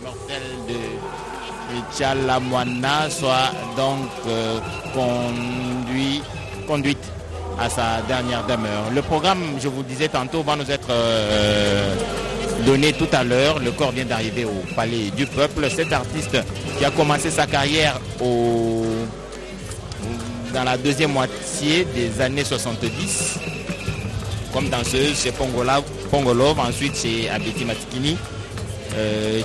mortelle de Tchalamwana soit donc conduite à sa dernière demeure. Le programme, je vous le disais tantôt, va nous être donné tout à l'heure. Le corps vient d'arriver au Palais du Peuple. Cet artiste qui a commencé sa carrière dans la deuxième moitié des années 70, comme danseuse chez Pongolov, ensuite chez Abeti Matikini.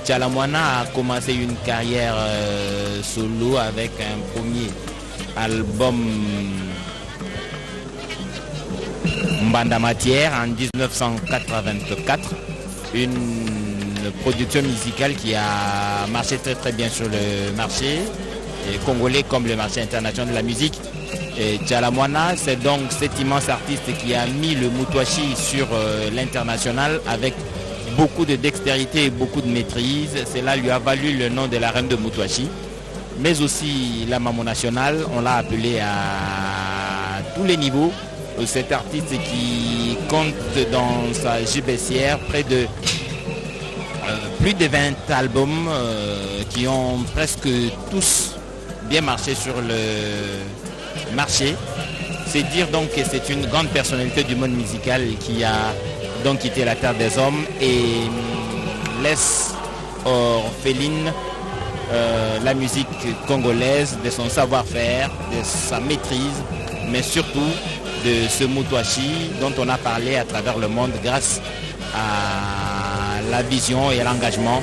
Tchalamwana a commencé une carrière solo avec un premier album Mbanda Matière en 1984, une production musicale qui a marché très très bien sur le marché congolais comme le marché international de la musique. Tchalamwana, c'est donc cet immense artiste qui a mis le Moutouachi sur l'international avec beaucoup de dextérité et beaucoup de maîtrise. Cela lui a valu le nom de la reine de Moutouachi, mais aussi la maman nationale. On l'a appelé à tous les niveaux. Cet artiste qui compte dans sa gibecière plus de 20 albums qui ont presque tous bien marché sur le marché. C'est dire donc que c'est une grande personnalité du monde musical qui a donc quitté la terre des hommes et laisse orpheline la musique congolaise de son savoir-faire, de sa maîtrise, mais surtout de ce Moutouachi dont on a parlé à travers le monde grâce à la vision et à l'engagement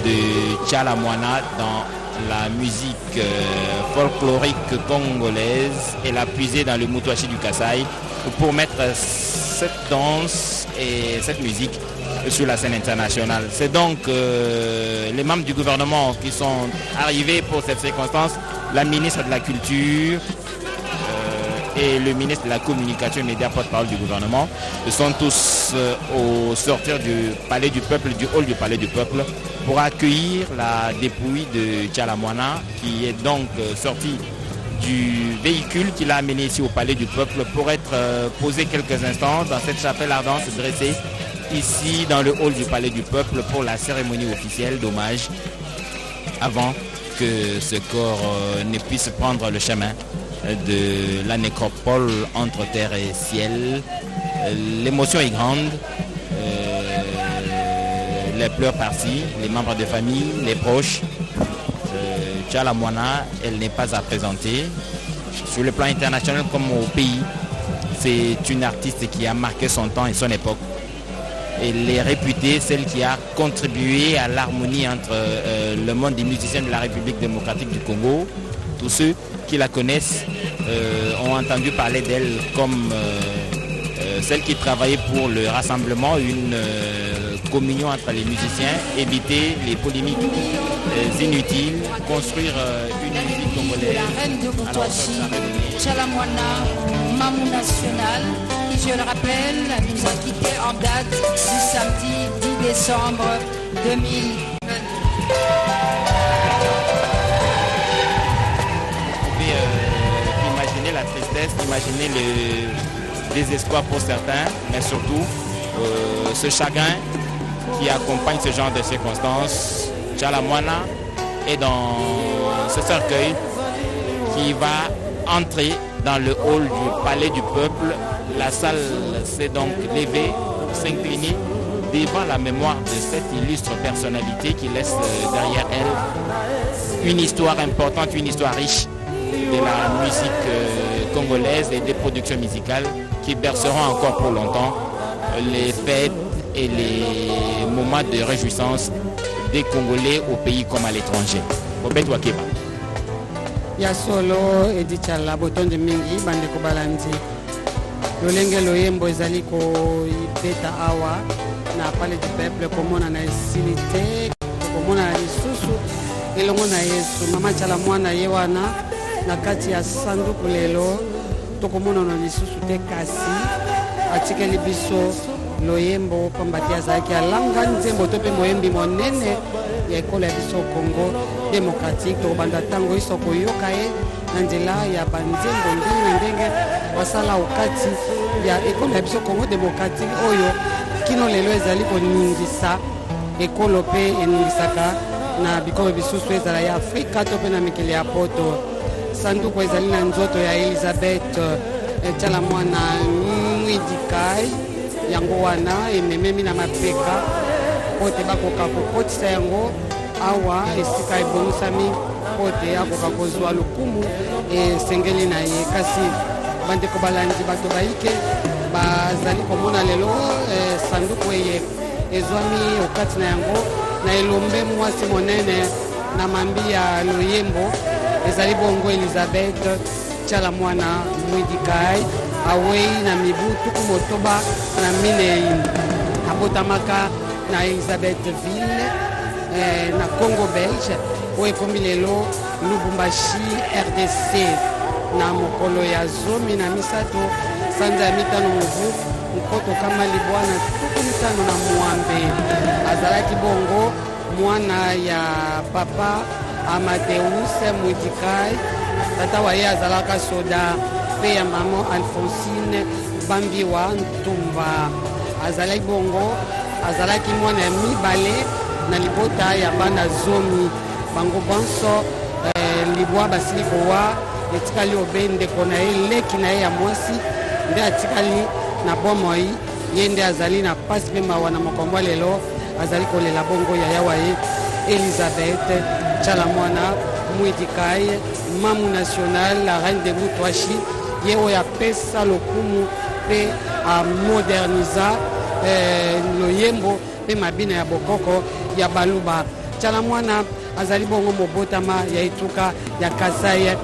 de Tchalamwana dans la musique folklorique congolaise et l'a puisé dans le Moutouachi du Kasaï pour mettre cette danse et cette musique sur la scène internationale. C'est donc les membres du gouvernement qui sont arrivés pour cette circonstance, la ministre de la Culture et le ministre de la Communication et Médias, porte-parole du gouvernement, sont tous au sortir du Palais du Peuple, du hall du Palais du Peuple, pour accueillir la dépouille de Tchalamwana, qui est donc sorti du véhicule qu'il a amené ici au Palais du Peuple pour être posé quelques instants dans cette chapelle ardente dressée ici dans le hall du Palais du Peuple pour la cérémonie officielle d'hommage avant que ce corps ne puisse prendre le chemin de la nécropole entre terre et ciel. L'émotion est grande, les pleurs par-ci, les membres de famille, les proches. Tchalamwana, elle n'est pas à présenter. Sur le plan international comme au pays, c'est une artiste qui a marqué son temps et son époque. Elle est réputée, celle qui a contribué à l'harmonie entre le monde des musiciens de la République démocratique du Congo. Tous ceux qui la connaissent ont entendu parler d'elle comme celle qui travaillait pour le rassemblement, une communion entre les musiciens, éviter les polémiques inutiles, construire une musique congolaise. La reine de Moutouachi, Tchalamwana, Mamou nationale, qui, je le rappelle, nous a quittés en date du samedi 10 décembre 2020. Imaginez la tristesse, imaginez le désespoir pour certains, mais surtout ce chagrin qui accompagne ce genre de circonstances. Tchalamwana est dans ce cercueil qui va entrer dans le hall du Palais du Peuple. La salle s'est donc levée pour s'incliner devant la mémoire de cette illustre personnalité qui laisse derrière elle une histoire importante, une histoire riche de la musique congolaise et des productions musicales qui berceront encore pour longtemps les fêtes et les moments de réjouissance des Congolais au pays comme à l'étranger. Robert Wakeba. Ya solo edichala botonde mingi bande ko balandi lolenge loyembo ezali ko ibeta awa na Palais du Peuple komona na esilite komona na lisusu elongo na Yesu mama Tchalamwana ye wana na kati ya sanduku lelo tokomona na lisusu te kasi atikeli biso loyembo pambati azalaki alanga nzembo to mpe moyembi monene ya ekolo ya biso Congo démocratique tokobanda ntango iso koyoka ye na nzela ya banzembo ndenge na ndenge basala okati ya ekolo ya biso Congo démocratique oyo kino lelo ezali koningisa ekolo mpe eningisaka na bikoro bisusu ezala ya Afrika to mpe na mikili ya poto. Sanduku ezali na nzoto ya Elizabeth Tchala Mwana Mwidikai, yango wana emememi na mapeka pote bakoka kokotisa yango awa esika ebongisami pote akoka kozwa lokumu esengeli na ye. Kasi bandeko balandi bato bayike bazali komona lelo sanduku eye ezwami okati na yango na elombe mwasi monene na mambi ya loyembo ezali bongo Elizabeth Tchala Mwana Mwidikai awei na mibu tuku motoba na minei abotamaka na Elizabethville na Congo Belge oyo ekomi lelo Lubumbashi RDC na mokolo ya 13 sanza ya 5 mobu mkoto kama libwana tuku 5 na mwambe. Azalaki bongo mwana ya papa Amadeus Mwidikai, tata wa ye azalaka soda pe ya mama Alphonsine Bambiwa Ntumba. Azalaki bongo azalaki mwana ya mibale na libota ya bana zomi bango bonso libwa basili kowa etikali obende kona ye leki na ye ya mwasi nde atikali na bomoi ye nde azali na pasi mpe mawa na mokombo lelo azali kolela bongo ya yawa ye Elizabeth Tchala Mwana Mwidikai, mamu national la reine de Mutwashi, ye oyo apesa lokumu pe moderniza loyembo pe mabina ya bokoko ya baluba. Tchala Mwana azali bongo mobotama ya etuka ya Kasai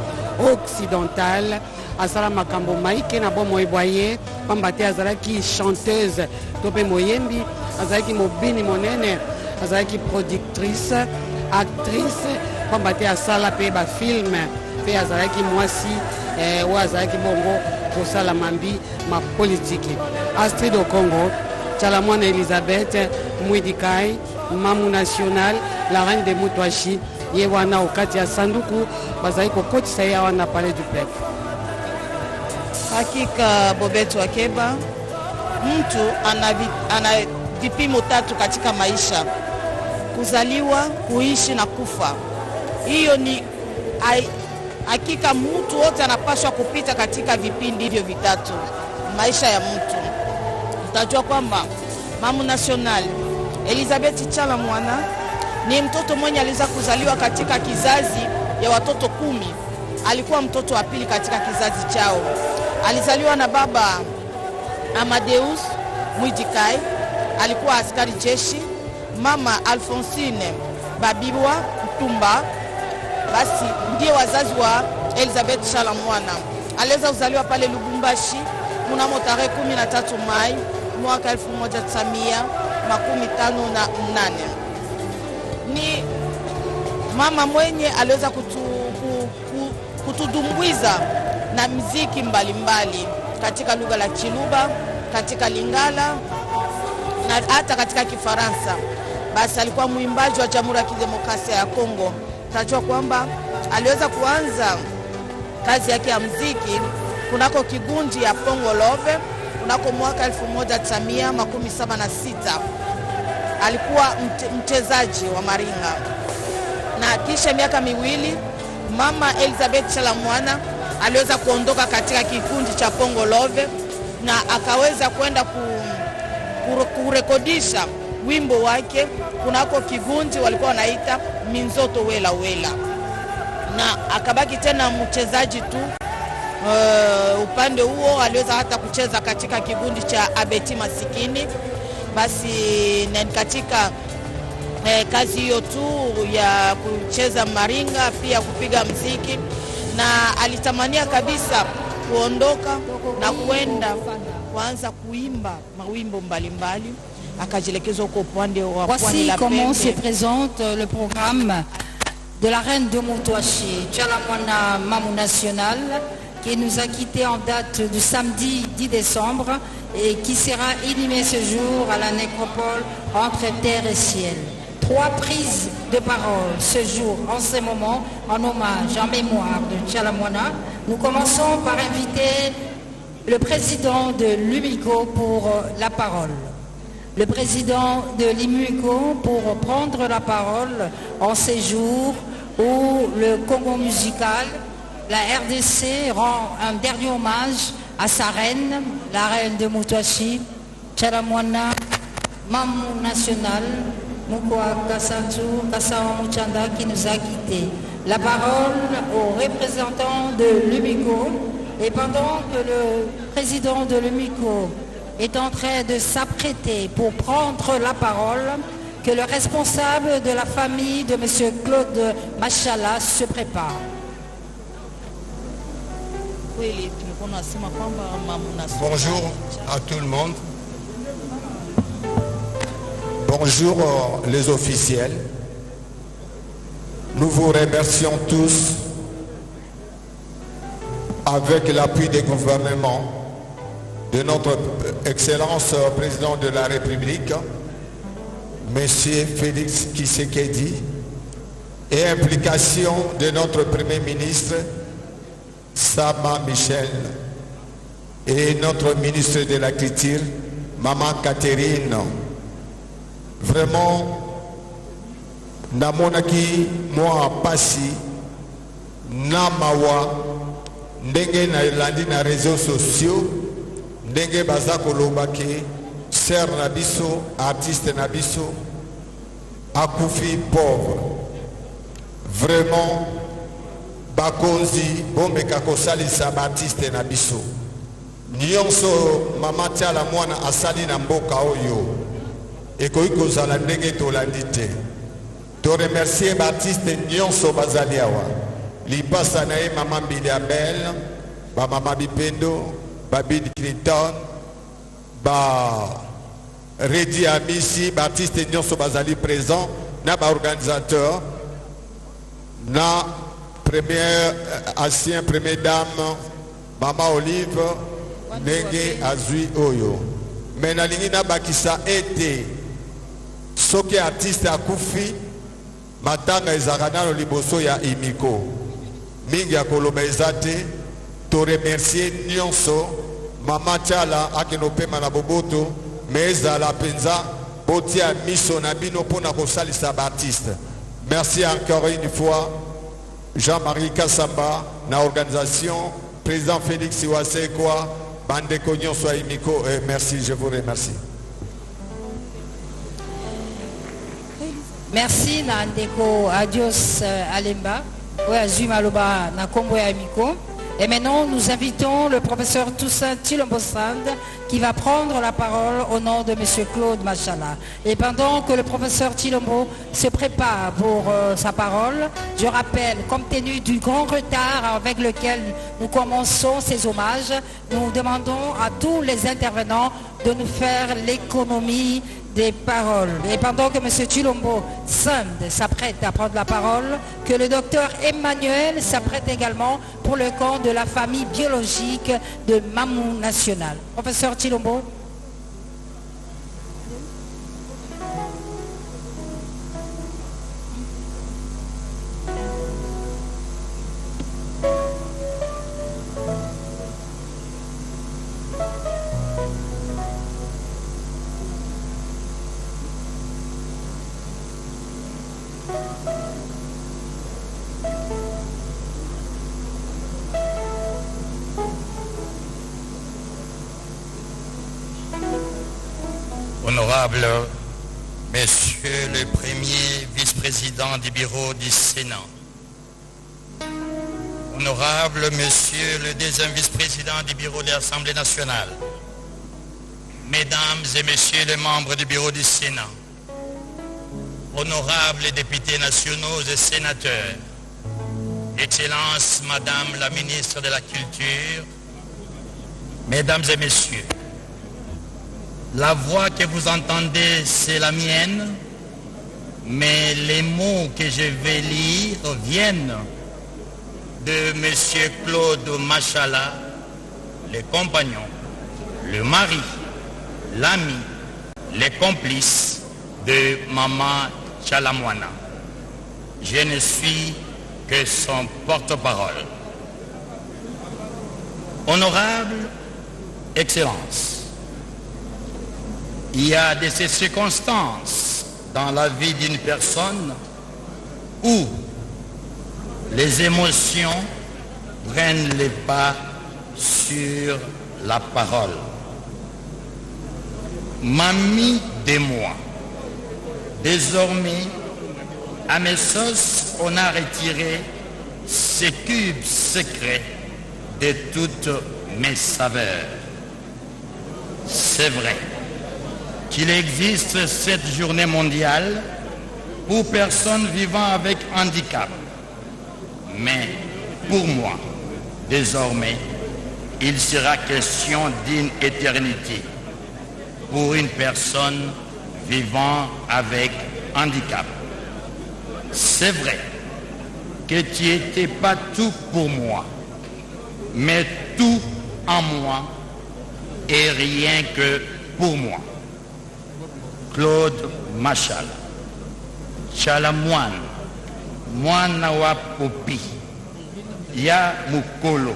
occidental, asala makambo maike na bomo eboye pamba te azalaki chanteuse to pe moyembi, azalaki mobini monene, azalaki productrice, actrice pamba te asala pe ba film pe azalaki mwasi oyo azalaki bongo kosala mambi ma politiki. Astrid Okongo Tchala Mwana Elizabeth Mwidikai, mamu national la reine de Mutwashi, ye wana okati ya sanduku bazali kokotisa ye wana palais du peuple. Hakika Bobeto Akeba, mtu ana vipimo tatu katika maisha: kuzaliwa, kuishi na kufa. Hiyo ni hakika, mtu wote anapaswa kupita katika vipindi hivyo vitatu maisha ya mtu. Utajua kwamba mamu national Elizabeth Tchala Mwana ni mtoto mwenye aliweza kuzaliwa katika kizazi ya watoto 10. Alikuwa mtoto wa pili katika kizazi chao. Alizaliwa na baba Amadeus Mwidikai, alikuwa askari jeshi. Mama Alphonsine Bambiwa Ntumba, basi ndiye wazazi wa Elizabeth Tchala Mwana. Aliweza kuzaliwa pale Lubumbashi mnamo tarehe 13 Mai mwaka 1958. Ni mama mwenye aliweza kutudumbwiza na muziki mbalimbali katika lugha la Chiluba, katika Lingala na hata katika Kifaransa. Basi alikuwa mwimbaji wa Jamhuri ya Kidemokrasia ya Kongo. Tajua kwamba aliweza kuanza kazi yake ya muziki kunako kigundi ya Pongo Love kunako mwaka 1976. Alikuwa mchezaji wa maringa, na kisha miaka miwili mama Elizabeth Tchala Mwana aliweza kuondoka katika kikundi cha Pongo Love na akaweza kwenda kurekodisha wimbo wake kunako kigundi walikuwa wanaita Minzoto Wela Wela, na akabaki tena mchezaji tu. Upande huo aliweza hata kucheza katika kigundi cha Abeti Masikini. Basi na katika kazi hiyo tu ya kucheza maringa pia kupiga muziki, na alitamania kabisa kuondoka na kwenda kuanza kuimba mawimbo mbalimbali, akajielekeza huko upande wa pwani la Pembe. Voici comment se présente le programme de la reine de Mutwashi, Tchala Mwana mamu national, qui nous a quittés en date du samedi 10 décembre et qui sera inhumé ce jour à la nécropole entre terre et ciel. 3 prises de parole ce jour, en ce moment, en hommage, en mémoire de Tchala Mwana. Nous commençons par inviter le président de l'UMICO pour la parole. le président de l'IMUCO pour prendre la parole en ces jours où le Congo musical, la RDC, rend un dernier hommage à sa reine, la reine de Moutouachi, Tchalamwana, Mamou National, Moukoua Kassantou, Kassawa Mouchanda, qui nous a quittés. La parole aux représentants de l'UMICO. Et pendant que le président de l'UMICO est en train de s'apprêter pour prendre la parole, que le responsable de la famille de M. Claude Machala se prépare. Bonjour à tout le monde. Bonjour les officiels. Nous vous remercions tous avec l'appui des gouvernements de notre Excellence Président de la République, Monsieur Félix Tshisekedi, et implication de notre Premier ministre, Sama Michel, et notre ministre de la Culture, Maman Catherine. Vraiment, namonaki moi pasi na mawa ndenge na elandi na réseaux sociaux ndenge baza kolobaki sœur na biso artiste na biso akufi pauvre. Vraiment bakonzi bomeka kosalisa baartiste na biso nyonso mama tiala mwana asali na mboka oyo ekoki kozala ndenge tolandi te. To remercier baartiste nyonso bazali awa lipasa na ye mama Mbili Abel, ba mama Bipendo, ba Bill Clinton, ba Redi Amisi, baartiste nyonso bazali présent na ba organisateur na première ancien première dame mama Olive ndenge azui oyo. Mais nalingi na bakisa ete soki artiste akufi matanga ezalaka nano liboso ya imiko mingi ya koloba eza te. To remercier nyonso mama Tiala akeno pema na boboto me ezala mpenza botia miso na bino mpona kosalisa baartiste. Merci encore une fois Jean-Marie Kassamba na organisation, président Félix Iwasekwa, bandeko nyonso ya imiko. Merci, je vous remercie. Merci Nandeko Adios Alemba, Maloba Nakombo Amiko. Et maintenant, nous invitons le professeur Toussaint Tshilombo-Sand qui va prendre la parole au nom de M. Claude Machala. Et pendant que le professeur Tshilombo se prépare pour sa parole, je rappelle, compte tenu du grand retard avec lequel nous commençons ces hommages, nous demandons à tous les intervenants de nous faire l'économie des paroles. Et pendant que M. Tshilombo Sand s'apprête à prendre la parole, que le docteur Emmanuel s'apprête également pour le camp de la famille biologique de Mamou National. Professeur Tshilombo. Honorable Monsieur le Premier Vice-président du Bureau du Sénat, Honorable Monsieur le Deuxième Vice-président du Bureau de l'Assemblée nationale, Mesdames et Messieurs les membres du Bureau du Sénat, Honorables députés nationaux et sénateurs, Excellence Madame la Ministre de la Culture, Mesdames et Messieurs, la voix que vous entendez, c'est la mienne, mais les mots que je vais lire viennent de M. Claude Machala, le compagnon, le mari, l'ami, les complices de Maman Tchalamwana. Je ne suis que son porte-parole. Honorable Excellence, Il y a de ces circonstances dans la vie d'une personne où les émotions prennent les pas sur la parole. Mamie de moi, désormais, à mes sauces, on a retiré ces cubes secrets de toutes mes saveurs. C'est vrai qu'il existe cette journée mondiale pour personnes vivant avec handicap. Mais pour moi, désormais, il sera question d'une éternité pour une personne vivant avec handicap. C'est vrai que tu n'étais pas tout pour moi, mais tout en moi et rien que pour moi. Claude Machal, Chalamoine, Mwana Popi, Ya Mukolo.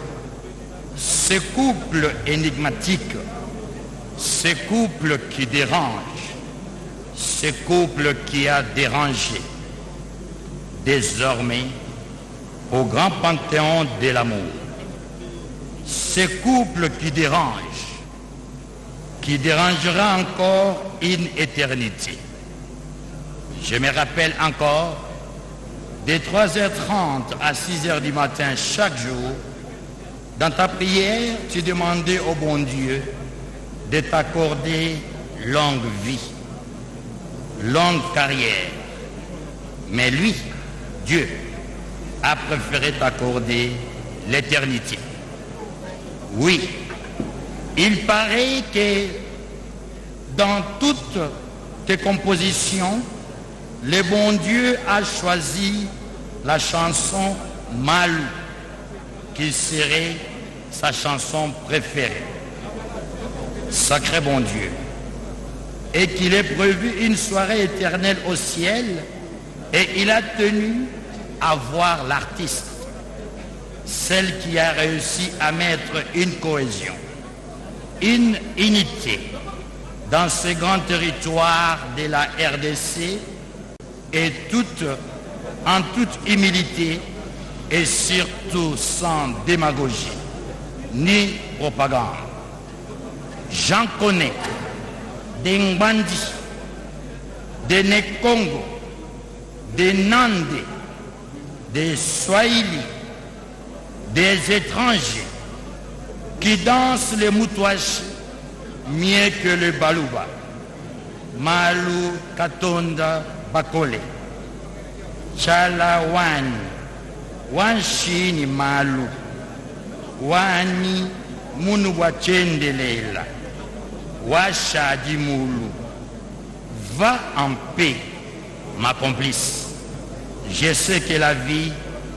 Ce couple énigmatique, ce couple qui dérange, ce couple qui a dérangé, désormais au grand panthéon de l'amour. Ce couple qui dérange, qui dérangera encore une éternité. Je me rappelle encore, de 3h30 à 6h du matin chaque jour, dans ta prière, tu demandais au bon Dieu de t'accorder longue vie, longue carrière. Mais lui, Dieu, a préféré t'accorder l'éternité. Oui, il paraît que dans toutes tes compositions, le bon Dieu a choisi la chanson Malou, qui serait sa chanson préférée. Sacré bon Dieu. Et qu'il ait prévu une soirée éternelle au ciel, et il a tenu à voir l'artiste, celle qui a réussi à mettre une cohésion, une unité dans ce grand territoire de la RDC, et en toute humilité et surtout sans démagogie ni propagande. J'en connais des Ngbandi, des Nekongo, des Nandé, des Swahili, des étrangers qui dansent le moutouachi mieux que le balouba. Malou Katonda Bakole, Chala Wani, Wanshini Malou, Wani Munu Wachendelela, Washadi Moulou. Va en paix, ma complice. Je sais que la vie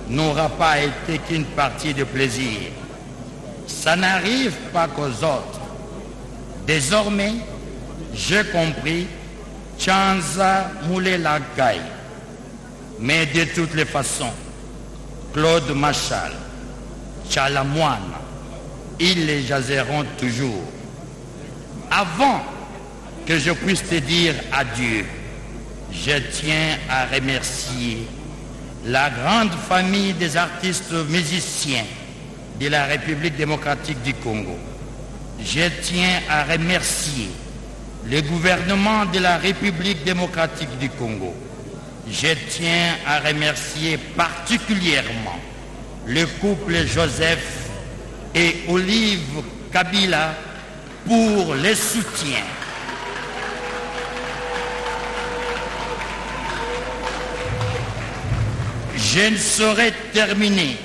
n'aura pas été qu'une partie de plaisir. Ça n'arrive pas qu'aux autres. Désormais, j'ai compris Chanza Moulela Gaï. Mais de toutes les façons, Claude Machal, Chalamoine, ils les jaseront toujours. Avant que je puisse te dire adieu, je tiens à remercier la grande famille des artistes musiciens de la République démocratique du Congo. Je tiens à remercier le gouvernement de la République démocratique du Congo. Je tiens à remercier particulièrement le couple Joseph et Olive Kabila pour le soutien. Je ne saurais terminer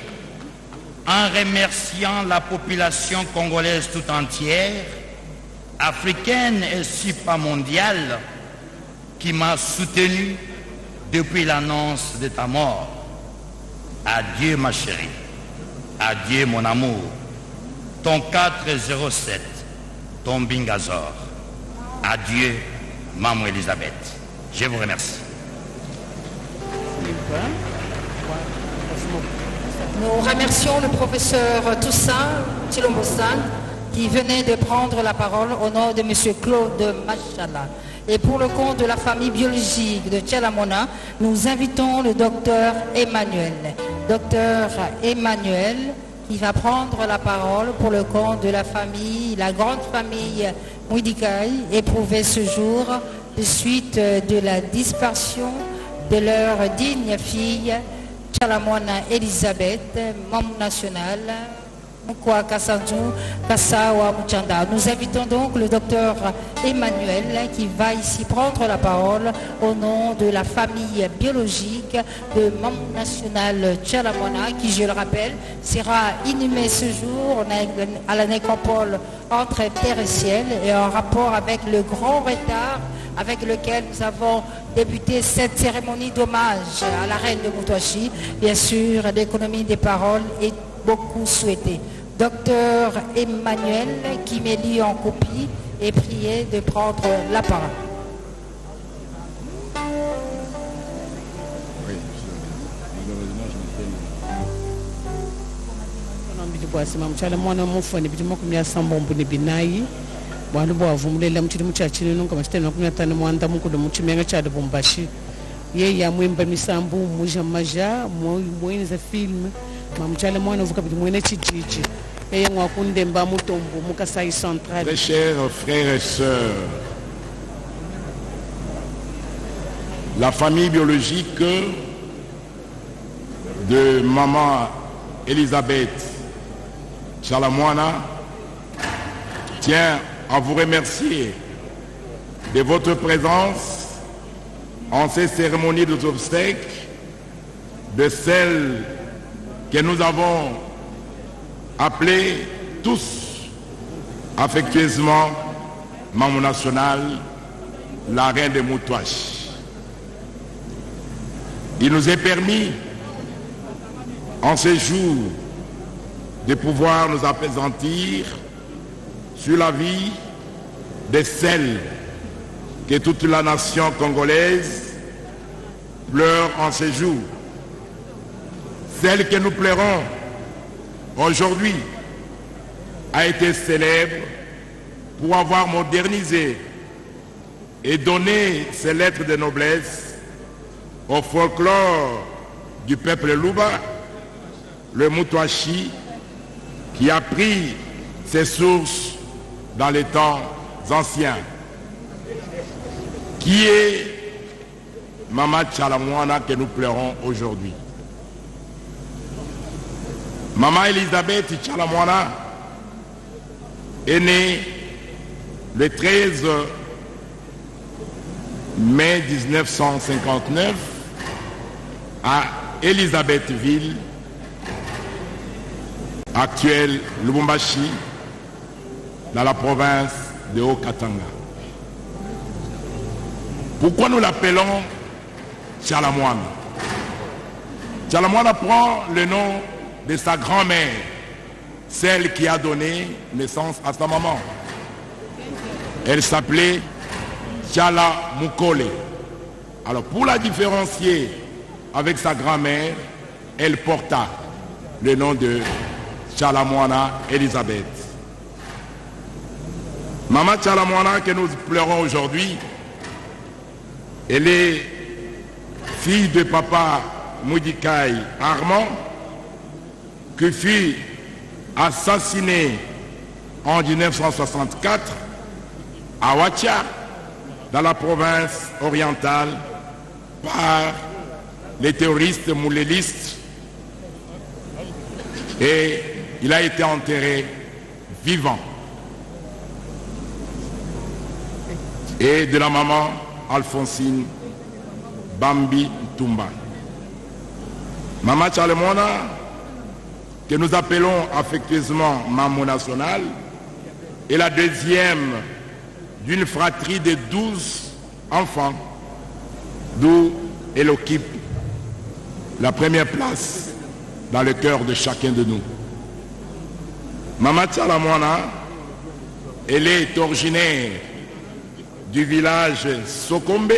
en remerciant la population congolaise tout entière, africaine et supramondiale, qui m'a soutenu depuis l'annonce de ta mort. Adieu ma chérie, adieu mon amour, ton 407, ton Bingazor. Adieu, Maman Elisabeth. Je vous remercie. Nous remercions le professeur Toussaint Tshilombo Sang qui venait de prendre la parole au nom de M. Claude Machala. Et pour le compte de la famille biologique de Tchalamona, nous invitons le docteur Emmanuel. Docteur Emmanuel qui va prendre la parole pour le compte de la famille, la grande famille Moudikai, éprouvée ce jour de suite de la disparition de leur digne fille Tchalamona Elisabeth, membre nationale. Nous invitons donc le docteur Emmanuel qui va ici prendre la parole au nom de la famille biologique de membre national Tchalamona qui, je le rappelle, sera inhumé ce jour à la nécropole entre terre et ciel et en rapport avec le grand retard avec lequel nous avons débuté cette cérémonie d'hommage à la reine de Moutouachi. Bien sûr, l'économie des paroles est beaucoup souhaitée. Docteur Emmanuel, qui m'est lu en copie, est prié de prendre la parole. Très chers frères et sœurs, la famille biologique de maman Elisabeth Tchalamona tient à vous remercier de votre présence en ces cérémonies des obsèques, de celles que nous avons appelées tous affectueusement Maman nationale, la reine de Moutouachi. Il nous est permis en ce jour de pouvoir nous appesantir sur la vie de celles que toute la nation congolaise pleure en ce jour. Celle que nous pleurons aujourd'hui a été célèbre pour avoir modernisé et donné ses lettres de noblesse au folklore du peuple Luba, le Moutouachi, qui a pris ses sources dans les temps anciens. Qui est Maman Tchalamona que nous pleurons aujourd'hui? Maman Elisabeth Tchalamona est née le 13 mai 1959 à Elisabethville, actuelle Lubumbashi, dans la province de Haut-Katanga. Pourquoi nous l'appelons Tchalamona? Tchalamona prend le nom de sa grand-mère, celle qui a donné naissance à sa maman. Elle s'appelait Tchala Mukole. Alors pour la différencier avec sa grand-mère, elle porta le nom de Tchalamona Elisabeth. Maman Tchalamona que nous pleurons aujourd'hui, elle est fille de papa Moudikai Armand, qui fut assassiné en 1964 à Ouacha, dans la province orientale, par les terroristes moulélistes, et il a été enterré vivant. Et de la maman Alphonsine Bambi Tumba. Maman Tchalamona, que nous appelons affectueusement Maman nationale, est la deuxième d'une fratrie de 12 enfants, d'où elle occupe la première place dans le cœur de chacun de nous. Maman Tchalamona, elle est originaire du village Sokombe,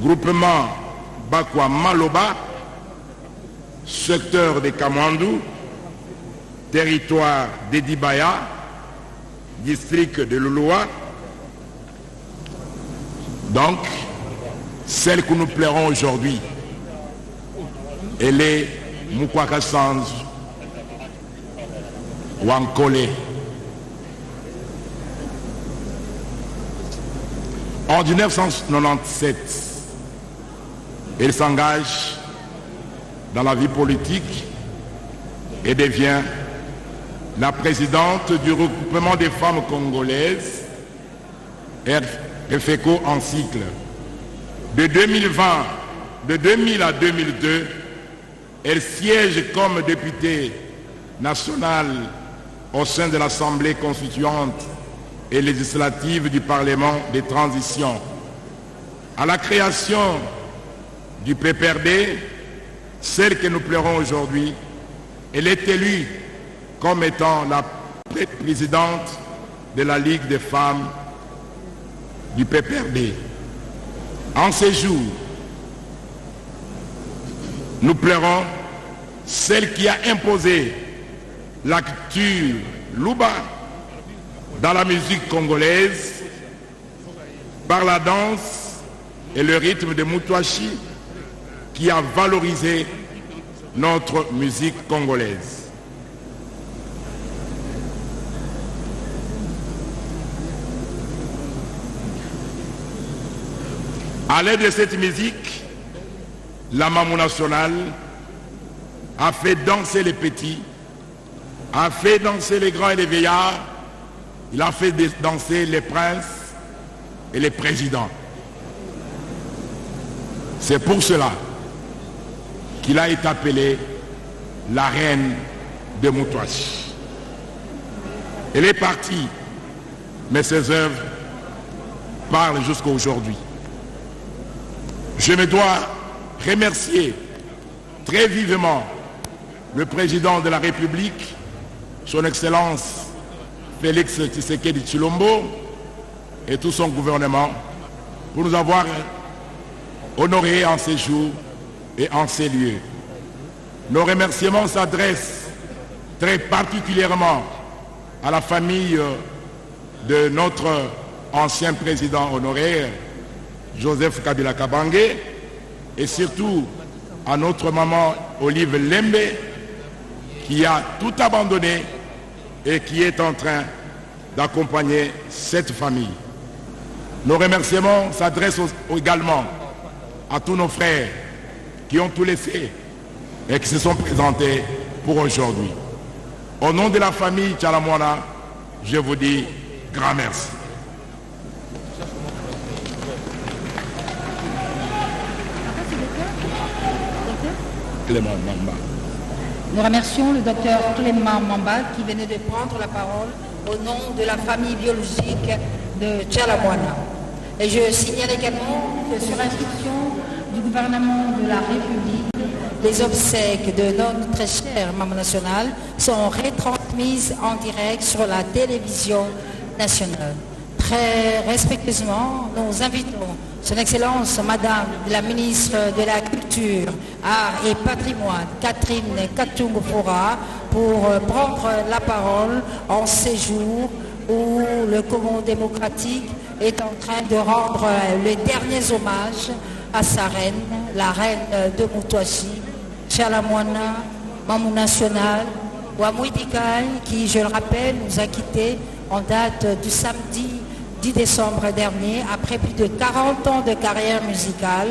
groupement Bakwa Maloba, secteur de Kamandou, territoire d'Edibaya, district de Loloa. Donc, celle que nous plairons aujourd'hui, elle est Mukwaka Sanz Wankole. En 1997, elle s'engage dans la vie politique et devient la présidente du regroupement des femmes congolaises, RFECO en cycle. De 2000 à 2002, elle siège comme députée nationale au sein de l'Assemblée constituante et législative du Parlement des transitions. À la création du PPRD, celle que nous pleurons aujourd'hui, elle est élue comme étant la présidente de la Ligue des femmes du PPRD. En ces jours, nous pleurons celle qui a imposé la culture Luba dans la musique congolaise par la danse et le rythme de Mutwashi qui a valorisé notre musique congolaise. À l'aide de cette musique, la Mamou nationale a fait danser les petits, a fait danser les grands et les vieillards, il a fait danser les princes et les présidents. C'est pour cela qu'il a été appelé la reine de Mutwashi. Elle est partie, mais ses œuvres parlent jusqu'à aujourd'hui. Je me dois remercier très vivement le président de la République, son Excellence Félix Tshisekedi Tshilombo et tout son gouvernement pour nous avoir honorés en ces jours et en ces lieux. Nos remerciements s'adressent très particulièrement à la famille de notre ancien président honoraire, Joseph Kabila Kabange, et surtout à notre maman Olive Lembe, qui a tout abandonné et qui est en train d'accompagner cette famille. Nos remerciements s'adressent également à tous nos frères qui ont tout laissé et qui se sont présentés pour aujourd'hui. Au nom de la famille Tchalamwana, je vous dis grand merci. Clément Mamba. Nous remercions le docteur Clément Mamba qui venait de prendre la parole au nom de la famille biologique de Tchalamwana. Et je signale également que sur instruction du gouvernement de la République, les obsèques de notre très chère Maman nationale sont retransmises en direct sur la télévision nationale. Très respectueusement, nous invitons Son Excellence Madame la ministre de la Culture, Arts et Patrimoine, Catherine Katungu-Fora, pour prendre la parole en ces jours où le Congo démocratique est en train de rendre les derniers hommages à sa reine, la reine de Mutwashi, Tchalamwana, Mamou nationale, Wamouidikai, qui, je le rappelle, nous a quittés en date du samedi 10 décembre dernier, après plus de 40 ans de carrière musicale,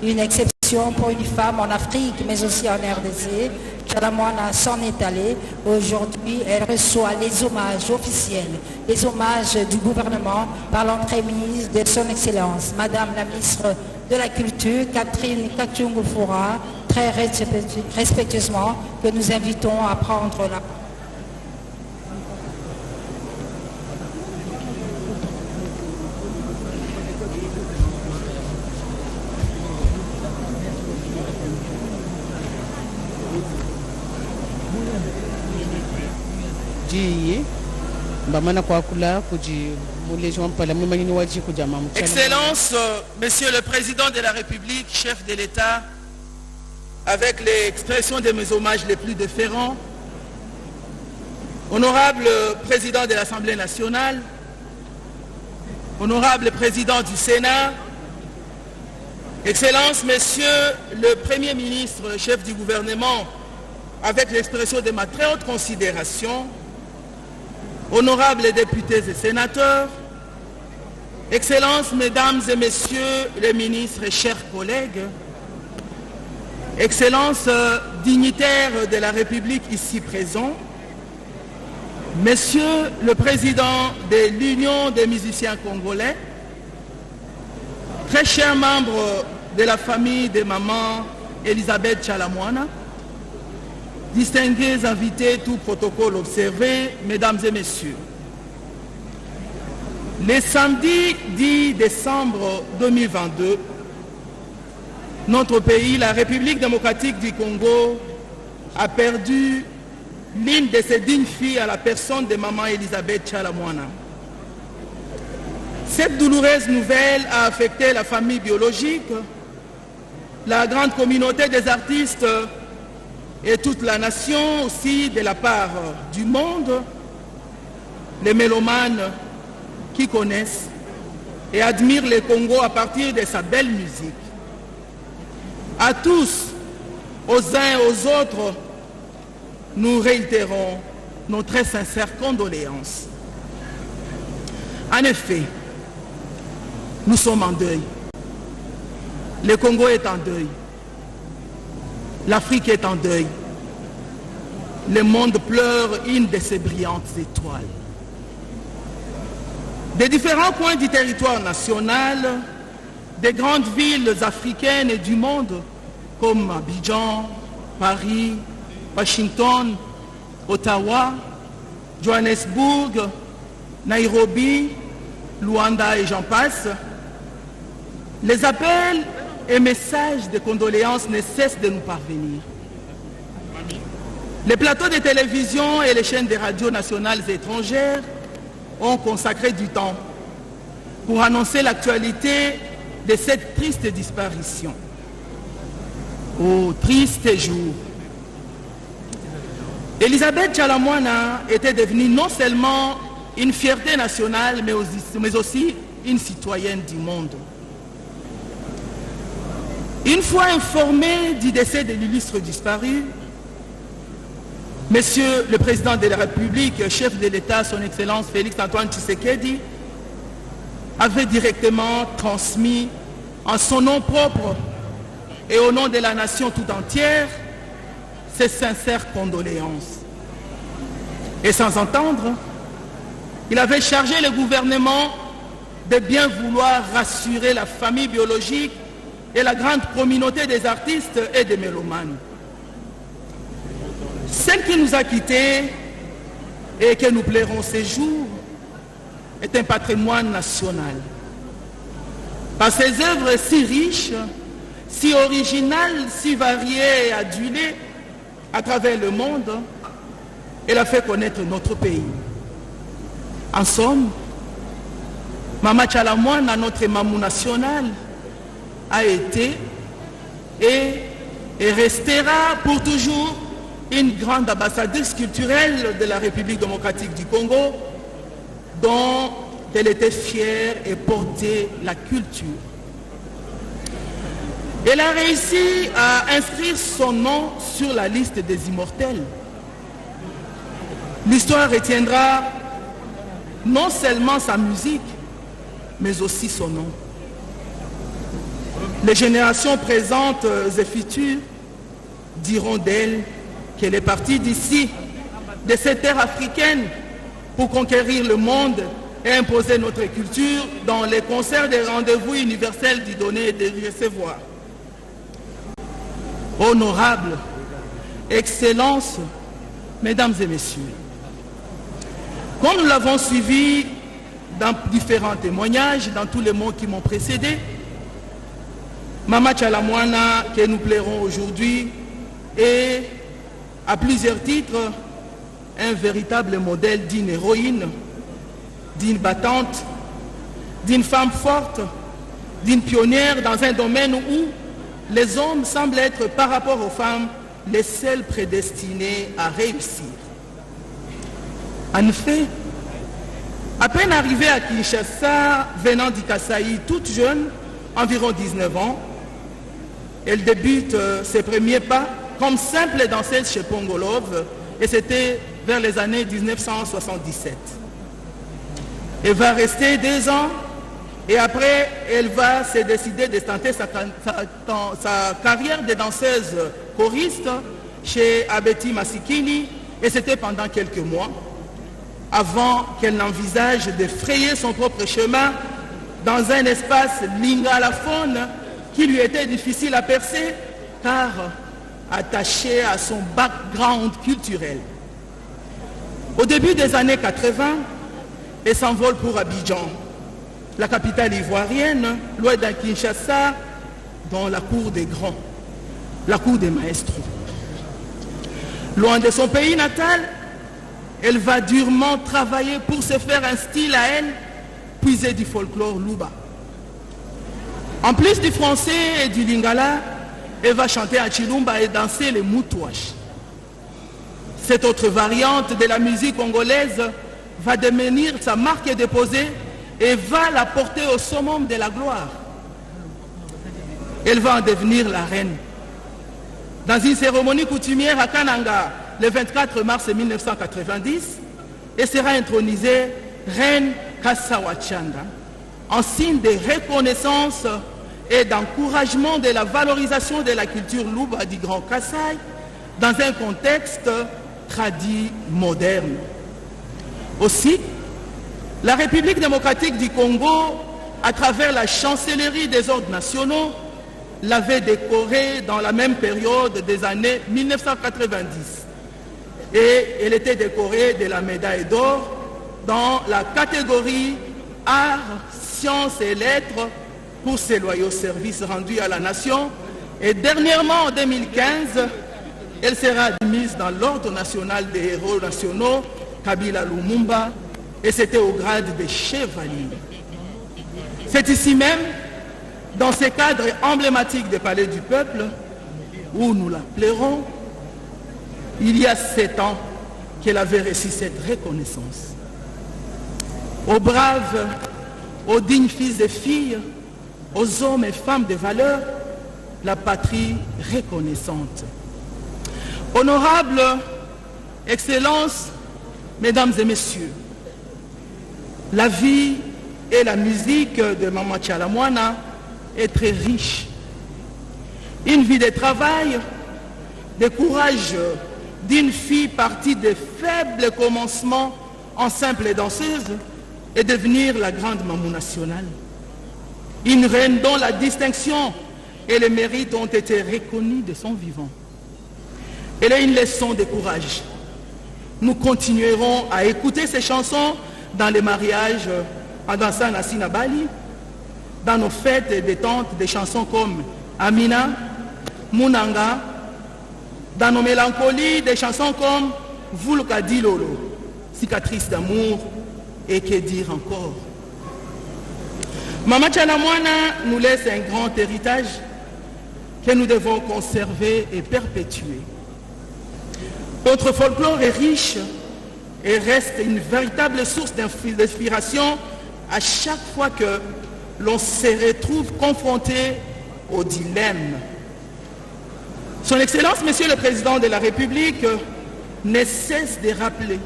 une exception pour une femme en Afrique, mais aussi en RDC. Tchalamwana s'en est allée. Aujourd'hui, elle reçoit les hommages officiels, les hommages du gouvernement par l'entremise de son Excellence, Madame la ministre de la Culture, Catherine Katungu-Fora, très respectueusement, que nous invitons à prendre la parole. Excellence, Monsieur le Président de la République, chef de l'État, avec l'expression de mes hommages les plus déférents, Honorable Président de l'Assemblée nationale, Honorable Président du Sénat, Excellences, Messieurs le Premier ministre, le chef du gouvernement, avec l'expression de ma très haute considération, honorables députés et sénateurs, Excellences, Mesdames et Messieurs les ministres et chers collègues, Excellences dignitaires de la République ici présents, Monsieur le Président de l'Union des musiciens congolais, très chers membres de la famille de maman Elisabeth Tchalamwana, distingués invités, tout protocole observé, Mesdames et Messieurs. Le samedi 10 décembre 2022, notre pays, la République démocratique du Congo, a perdu l'une de ses dignes filles à la personne de maman Elisabeth Tchalamwana. Cette douloureuse nouvelle a affecté la famille biologique, la grande communauté des artistes et toute la nation aussi de la part du monde, les mélomanes qui connaissent et admirent le Congo à partir de sa belle musique. À tous, aux uns et aux autres, nous réitérons nos très sincères condoléances. En effet, nous sommes en deuil. Le Congo est en deuil. L'Afrique est en deuil. Le monde pleure une de ses brillantes étoiles. Des différents coins du territoire national, des grandes villes africaines et du monde, comme Abidjan, Paris, Washington, Ottawa, Johannesburg, Nairobi, Luanda et j'en passe, les appels et messages de condoléances ne cessent de nous parvenir. Les plateaux de télévision et les chaînes de radio nationales et étrangères ont consacré du temps pour annoncer l'actualité de cette triste disparition. Au triste jour. Elisabeth Tchalamwana était devenue non seulement une fierté nationale, mais aussi une citoyenne du monde. Une fois informé du décès de l'illustre disparu, Monsieur le Président de la République, chef de l'État, son Excellence Félix-Antoine Tshisekedi, avait directement transmis en son nom propre et au nom de la nation tout entière ses sincères condoléances. Et sans entendre, il avait chargé le gouvernement de bien vouloir rassurer la famille biologique et la grande communauté des artistes et des mélomanes. Celle qui nous a quittés et que nous plairons ces jours est un patrimoine national. Par ses œuvres si riches, si originales, si variées et adulées à travers le monde, elle a fait connaître notre pays. En somme, Mama Tchalamwana, notre mamou national, a été et restera pour toujours une grande ambassadrice culturelle de la République démocratique du Congo, dont elle était fière et portait la culture. Elle a réussi à inscrire son nom sur la liste des immortels. L'histoire retiendra non seulement sa musique, mais aussi son nom. Les générations présentes et futures diront d'elle qu'elle est partie d'ici, de cette terre africaine, pour conquérir le monde et imposer notre culture dans les concerts des rendez-vous universels du donner et de recevoir. Honorables, Excellences, Mesdames et Messieurs, comme nous l'avons suivi dans différents témoignages, dans tous les mots qui m'ont précédé, Mama Tchalamwana, que nous plairons aujourd'hui, est à plusieurs titres un véritable modèle d'une héroïne, d'une battante, d'une femme forte, d'une pionnière dans un domaine où les hommes semblent être par rapport aux femmes les seuls prédestinés à réussir. En effet, à peine arrivée à Kinshasa, venant du Kasaï, toute jeune, environ 19 ans, elle débute ses premiers pas comme simple danseuse chez Pongolov, et c'était vers les années 1977. Elle va rester 2 ans, et après, elle va se décider de tenter sa carrière de danseuse choriste chez Abeti Masikini, et c'était pendant quelques mois, avant qu'elle n'envisage de frayer son propre chemin dans un espace lingalaphone qui lui était difficile à percer, car attaché à son background culturel. Au début des années 80, elle s'envole pour Abidjan, la capitale ivoirienne, loin de Kinshasa, dans la cour des grands, la cour des maestros. Loin de son pays natal, elle va durement travailler pour se faire un style à elle, puisé du folklore Luba. En plus du français et du lingala, elle va chanter à Chilumba et danser les moutouaches. Cette autre variante de la musique congolaise va devenir sa marque déposée et va la porter au summum de la gloire. Elle va en devenir la reine. Dans une cérémonie coutumière à Kananga, le 24 mars 1990, elle sera intronisée reine Kassawachanda, en signe de reconnaissance et d'encouragement de la valorisation de la culture Luba du Grand Kassai dans un contexte tradit moderne. Aussi, la République démocratique du Congo, à travers la chancellerie des ordres nationaux, l'avait décorée dans la même période des années 1990. Et elle était décorée de la médaille d'or dans la catégorie Arts, Sciences et Lettres pour ses loyaux services rendus à la nation. Et dernièrement, en 2015, elle sera admise dans l'Ordre national des héros nationaux, Kabila Lumumba, et c'était au grade de chevalier. C'est ici même, dans ce cadre emblématique des palais du peuple, où nous l'appellerons, il y a 7 ans qu'elle avait reçu cette reconnaissance. Aux braves, aux dignes fils et filles, aux hommes et femmes de valeur, la patrie reconnaissante. Honorables Excellences, Mesdames et Messieurs, la vie et la musique de Mama Tchalamwana est très riche. Une vie de travail, de courage d'une fille partie des faibles commencements en simple danseuse et devenir la grande Mamou nationale. Une reine dont la distinction et les mérites ont été reconnus de son vivant. Elle est une leçon de courage. Nous continuerons à écouter ces chansons dans les mariages en dansant à Sinabali, dans nos fêtes et détentes, des chansons comme Amina, Munanga, dans nos mélancolies, des chansons comme Vulka Dilolo, Cicatrice d'amour et que dire encore. Mama Tchalamwana nous laisse un grand héritage que nous devons conserver et perpétuer. Notre folklore est riche et reste une véritable source d'inspiration à chaque fois que l'on se retrouve confronté au dilemme. Son Excellence, Monsieur le Président de la République, ne cesse de rappeler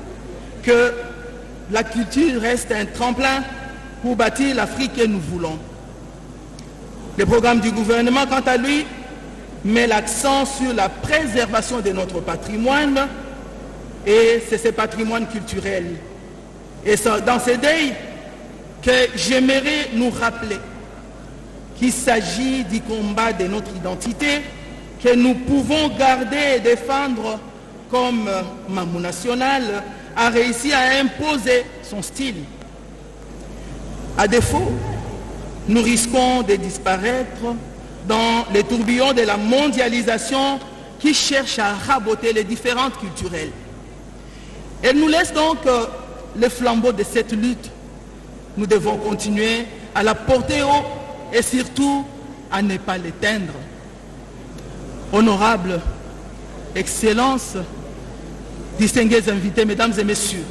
que la culture reste un tremplin pour bâtir l'Afrique que nous voulons. Le programme du gouvernement, quant à lui, met l'accent sur la préservation de notre patrimoine, et c'est ce patrimoine culturel. Et c'est dans ces deuils que j'aimerais nous rappeler qu'il s'agit du combat de notre identité que nous pouvons garder et défendre comme Mamou nationale a réussi à imposer son style. À défaut, nous risquons de disparaître dans les tourbillons de la mondialisation qui cherche à raboter les différentes culturelles. Elle nous laisse donc le flambeau de cette lutte. Nous devons continuer à la porter haut et surtout à ne pas l'éteindre. Honorables Excellences, distingués invités, Mesdames et Messieurs,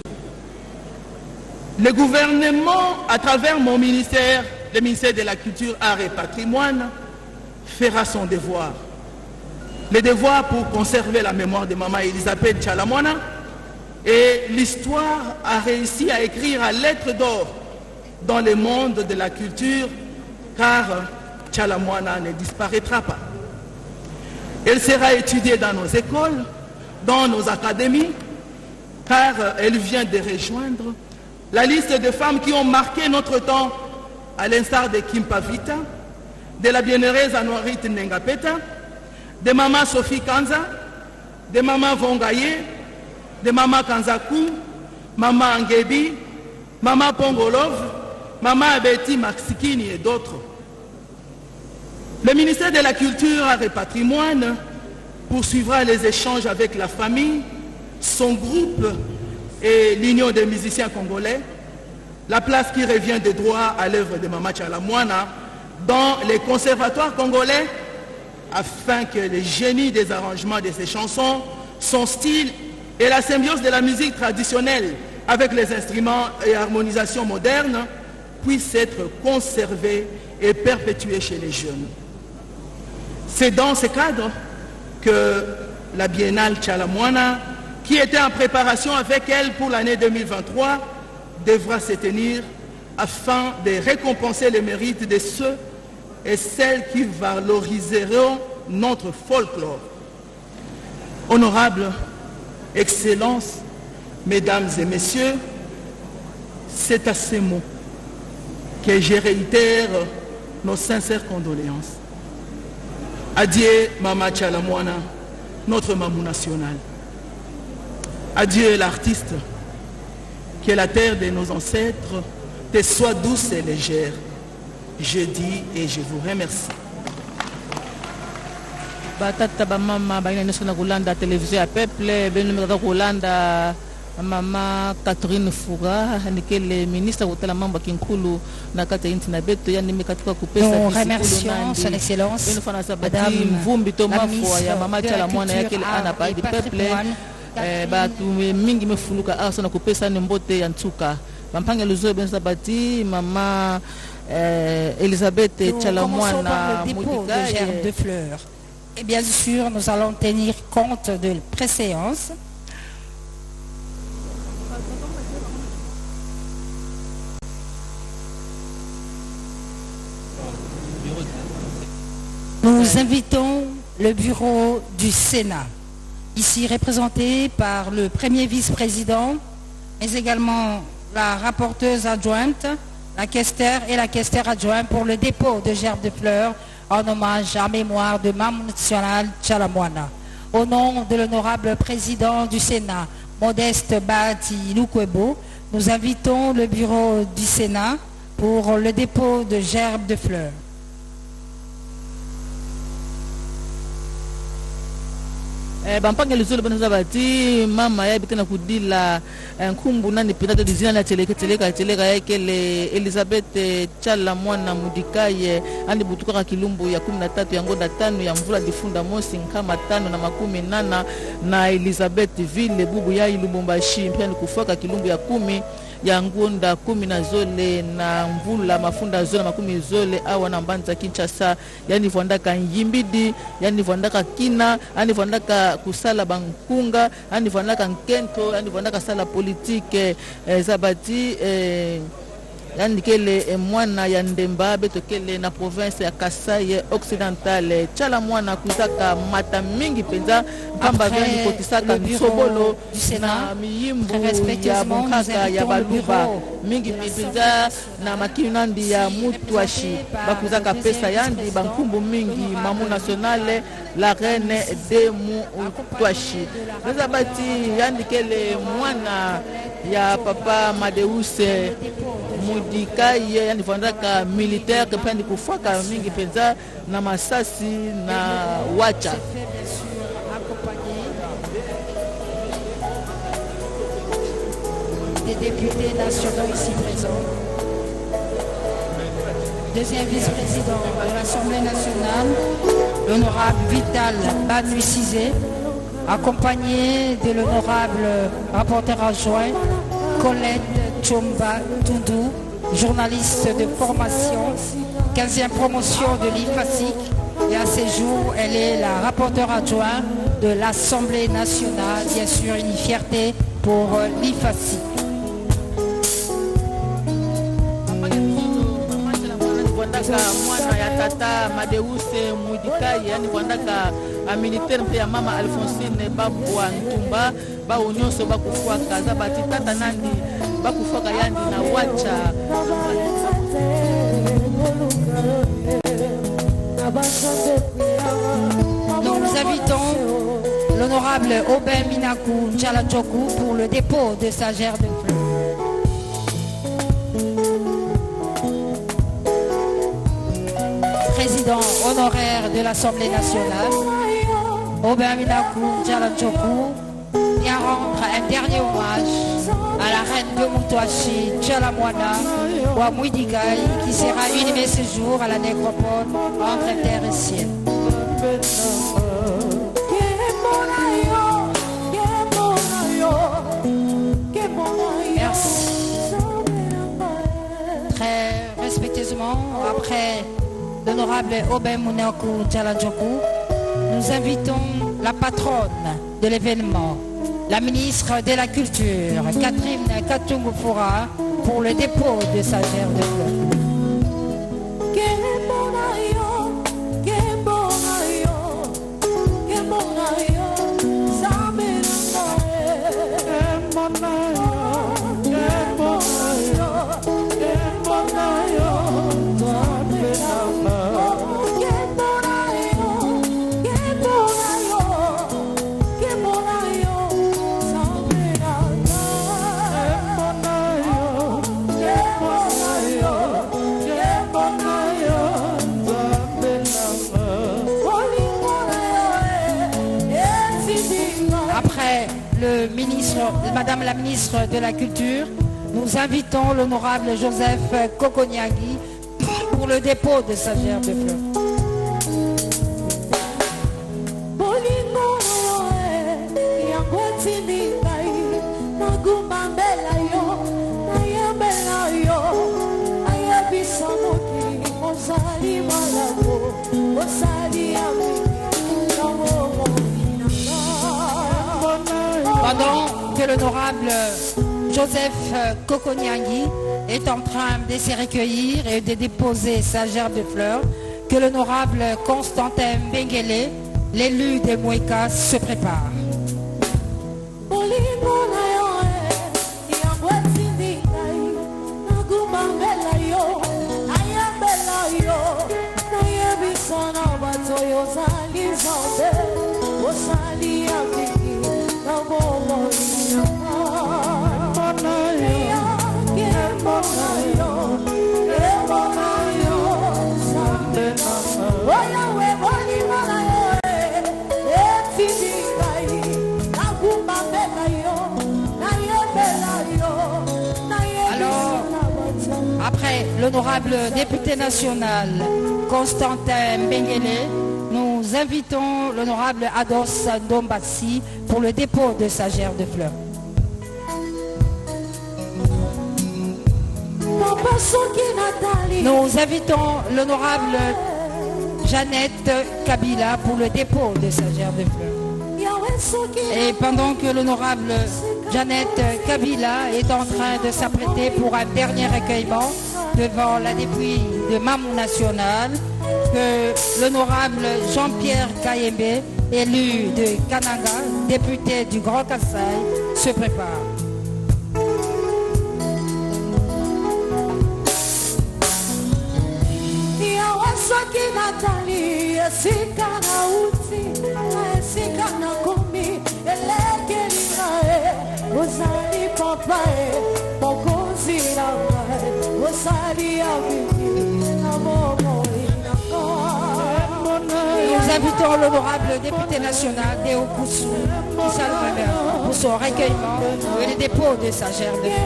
Le gouvernement, à travers mon ministère, le ministère de la Culture, Arts et Patrimoine, fera son devoir. Le devoir pour conserver la mémoire de Maman Elisabeth Tchalamwana. Et l'histoire a réussi à écrire à lettres d'or dans le monde de la culture, car Tchalamwana ne disparaîtra pas. Elle sera étudiée dans nos écoles, dans nos académies, car elle vient de rejoindre la liste de femmes qui ont marqué notre temps, à l'instar de Kim Pavita, de la bienheureuse Anouarit Nengapeta, de Maman Sophie Kanza, de Maman Vongaye, de Maman Kanzakou, Maman Angebi, Maman Pongolov, Maman Abeti Maxikini et d'autres. Le ministère de la Culture, Arts et Patrimoine poursuivra les échanges avec la famille, son groupe et l'Union des musiciens congolais, la place qui revient de droit à l'œuvre de Maman Tchalamwana dans les conservatoires congolais, afin que le génie des arrangements de ses chansons, son style et la symbiose de la musique traditionnelle avec les instruments et harmonisations modernes puissent être conservés et perpétués chez les jeunes. C'est dans ce cadre que la Biennale Tchalamwana, qui était en préparation avec elle pour l'année 2023, devra se tenir afin de récompenser les mérites de ceux et celles qui valoriseront notre folklore. Honorables Excellences, Mesdames et Messieurs, c'est à ces mots que je réitère nos sincères condoléances. Adieu Maman Tchalamwana, notre Mamou nationale. Adieu l'artiste, que la terre de nos ancêtres te soit douce et légère. Je dis et je vous remercie. Batata ba mama ba ina na kulanda télévision ya peuple benu meka kulanda mama Catherine Fouga le ministre wa mambo kinkulu na kata inti na beto yani mekatika kupesa nous remercions son excellence madame Mvumbi Thomas Foya ya mama Tchalamwana yake ana pa di peuple batu mingi mefuluka asa na kupesa ni mbote ya ntuka bampange luzo benza bati mama Elisabeth Tchalamwana de germes de fleurs. Et bien sûr, nous allons tenir compte de la préséance. Nous invitons le bureau du Sénat, ici représenté par le premier vice-président, mais également la rapporteuse adjointe, la questeur et la questeur adjointe pour le dépôt de gerbes de fleurs en hommage à mémoire de Mamou national Tchalamwana. Au nom de l'honorable président du Sénat, Modeste Bahati Lukwebo, nous invitons le bureau du Sénat pour le dépôt de gerbes de fleurs. Bampange luzulu bana zabati mama ya bitena kudila nkumbu nani pinata dizina na teleka yake le Elisabeth Tchalamwana Mudikaye ani butuka kilumbu ya 13 ya ngonda 5 ya mvula difunda mosi nkama 5 na 80 na Elizabeth Ville bubu ya Lubumbashi mpya kufaka kilumbu ya 10 ya ngonda 10 na zole na mvula mafunda zole 10 zole awa na mbanza Kinshasa yani vondaka Nyimbidi yani vondaka Kina yani vondaka kusala bankunga yani vondaka Nkento yani vondaka sala politique zabati yani kele mwana ya Ndemba betokele na province ya Kasai occidentale Tchalamwana kuzaka mata mingi penza kamba gani kotisaka nsobolo na miyimbu ya Bunkaka ya Baluba mingi penza na makinandi ya Mutwashi bakuzaka pesa yandi bankumbu mingi Mamou nationale la reine de Mutwashi nazabati yandi kele mwana ya papa Madeuse Mudikaye yani vondaka militaire kependi kufaka mingi penza na masasi na wacha des députés nationaux ici présents. Deuxième vice-président de l'Assemblée nationale, l'honorable Vital Banu-Cizé, accompagné de l'honorable rapporteur adjoint Colette Chomba Toundou, journaliste de formation, 15e promotion de l'IFASIC. Et à ces jours, elle est la rapporteure adjointe de l'Assemblée nationale. Bien sûr, une fierté pour l'IFASIC. Mwana ya tata Madeuse Mudikai yani kwandaka militaire mpe ya mama Alphonsine babwa ntumba ba unyoso bakufuaka za batitata nandi bakufuaka yandi na wacha. Nous invitons l'honorable Aubin Minakou Tchaladjokou pour le dépôt de sa gerbe de fleurs. Président honoraire de l'Assemblée nationale, Aubin Minakou Tchaladjokou, vient rendre un dernier hommage à la reine de Moutouachi, Tchalamwana, Wamouidigaï, qui sera inhumée ce jour à la nécropole entre terre et ciel. Merci. Très respectueusement, après l'honorable Aubin Minakou Tchaladjokou, nous invitons la patronne de l'événement, la ministre de la Culture, Catherine Katungu-Foura, pour le dépôt de sa gerbe de fleurs. Madame la ministre de la Culture, nous invitons l'honorable Joseph Kokonyagi pour le dépôt de sa gerbe de fleurs. Pendant que l'honorable Joseph Kokonyagi est en train de se recueillir et de déposer sa gerbe de fleurs, que l'honorable Constantin Benguele, l'élu de Moueka, se prépare. Alors, après l'honorable député national Constantin Benguele, nous invitons l'honorable Ados Ndombassi pour le dépôt de sa gerbe de fleurs. Nous invitons l'honorable Jeannette Kabila pour le dépôt de sa gerbe de fleurs. Et pendant que l'honorable Jeannette Kabila est en train de s'apprêter pour un dernier recueillement devant la dépouille de Mamou National, que l'honorable Jean-Pierre Kayembe, élu de Kananga, député du Grand Kassai, se prépare. Nous invitons l'honorable député national Déo Koussou pour son recueillement et le dépôt de sa gerbe de fleurs.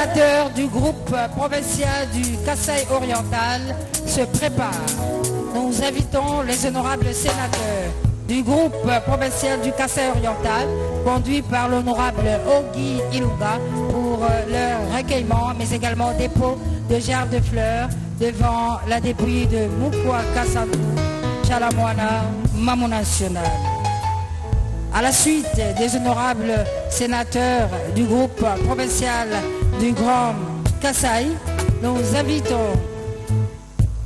sénateurs du groupe provincial du Kasaï oriental se préparent. Nous invitons les honorables sénateurs du groupe provincial du Kasaï oriental, conduit par l'honorable Ogi Ilunga, pour leur recueillement, mais également dépôt de gerbes de fleurs devant la dépouille de Mukwa Kasandu, Chalamwana, Mamou National. À la suite des honorables sénateurs du groupe provincial du Grand Kasaï, nous invitons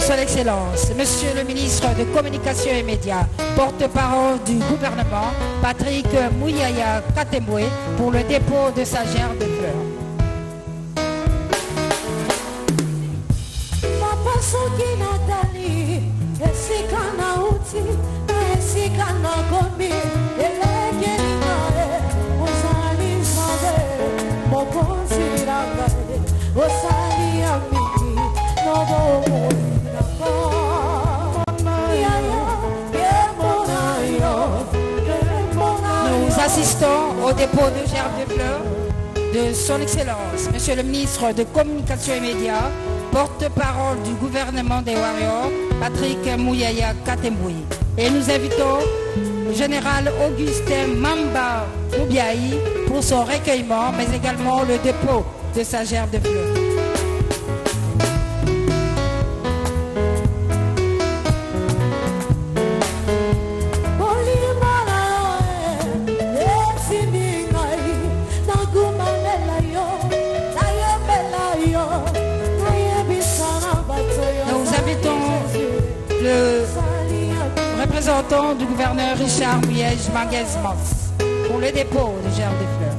Son Excellence, Monsieur le ministre de Communication et Médias, porte-parole du gouvernement, Patrick Mouyaya Katembwe, pour le dépôt de sa gerbe de fleurs. Nous assistons au dépôt de gerbes de fleurs de Son Excellence, Monsieur le ministre de Communication et Médias, porte-parole du gouvernement des Warriors, Patrick Mouyaya Katembwe. Et nous invitons le général Augustin Mamba Moubiaï pour son recueillement, mais également le dépôt de sa gerbe de fleurs. Le représentant du gouverneur Richard Miège Manguez-Mans pour le dépôt de gerbes de fleurs.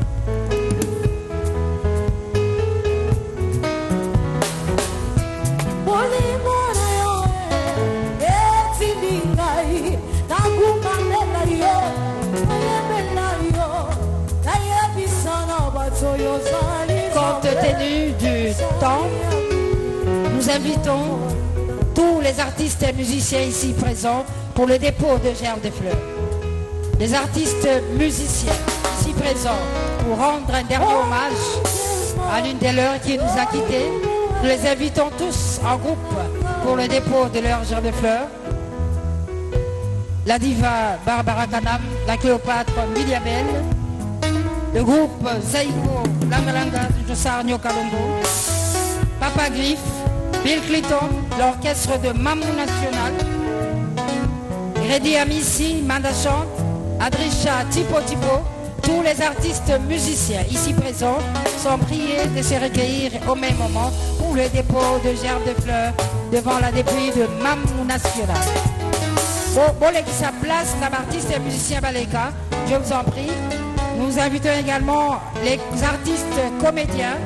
Compte tenu du temps, nous invitons tous les artistes et musiciens ici présents pour le dépôt de gerbes de fleurs. Les artistes musiciens ici présents pour rendre un dernier hommage à l'une des leurs qui nous a quittés. Nous les invitons tous en groupe pour le dépôt de leurs gerbes de fleurs. La diva Barbara Kanam, la Cléopâtre Miliabel, le groupe Zaïko Langalanga du Josarnio Kalongo, Papa Griff, Bill Clinton, l'orchestre de Mamou National, Redi Amissi, Manda Chante, Adrisha Tipo, tous les artistes musiciens ici présents sont priés de se recueillir au même moment pour le dépôt de gerbes de fleurs devant la dépouille de Mamou National. Bon, les qui sa place, l'artiste et musicien Baleka, je vous en prie. Nous invitons également les artistes comédiens,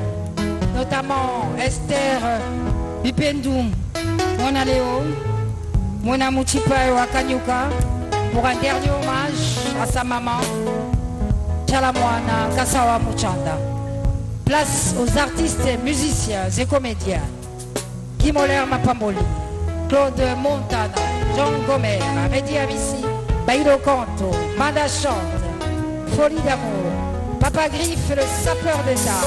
notamment Esther Bipendum, Mona Léo, Mona Mouchipa et Wakanyuka, pour un dernier hommage à sa maman, Chalamwana Kasawa Mouchanda. Place aux artistes, musiciens et comédiens, Kimoler Mapamboli, Claude Montana, Jean Gomer, Redi Avissi, Baïdo Kanto, Manda Chante, Folie d'amour, Papa Griff, le sapeur d'État,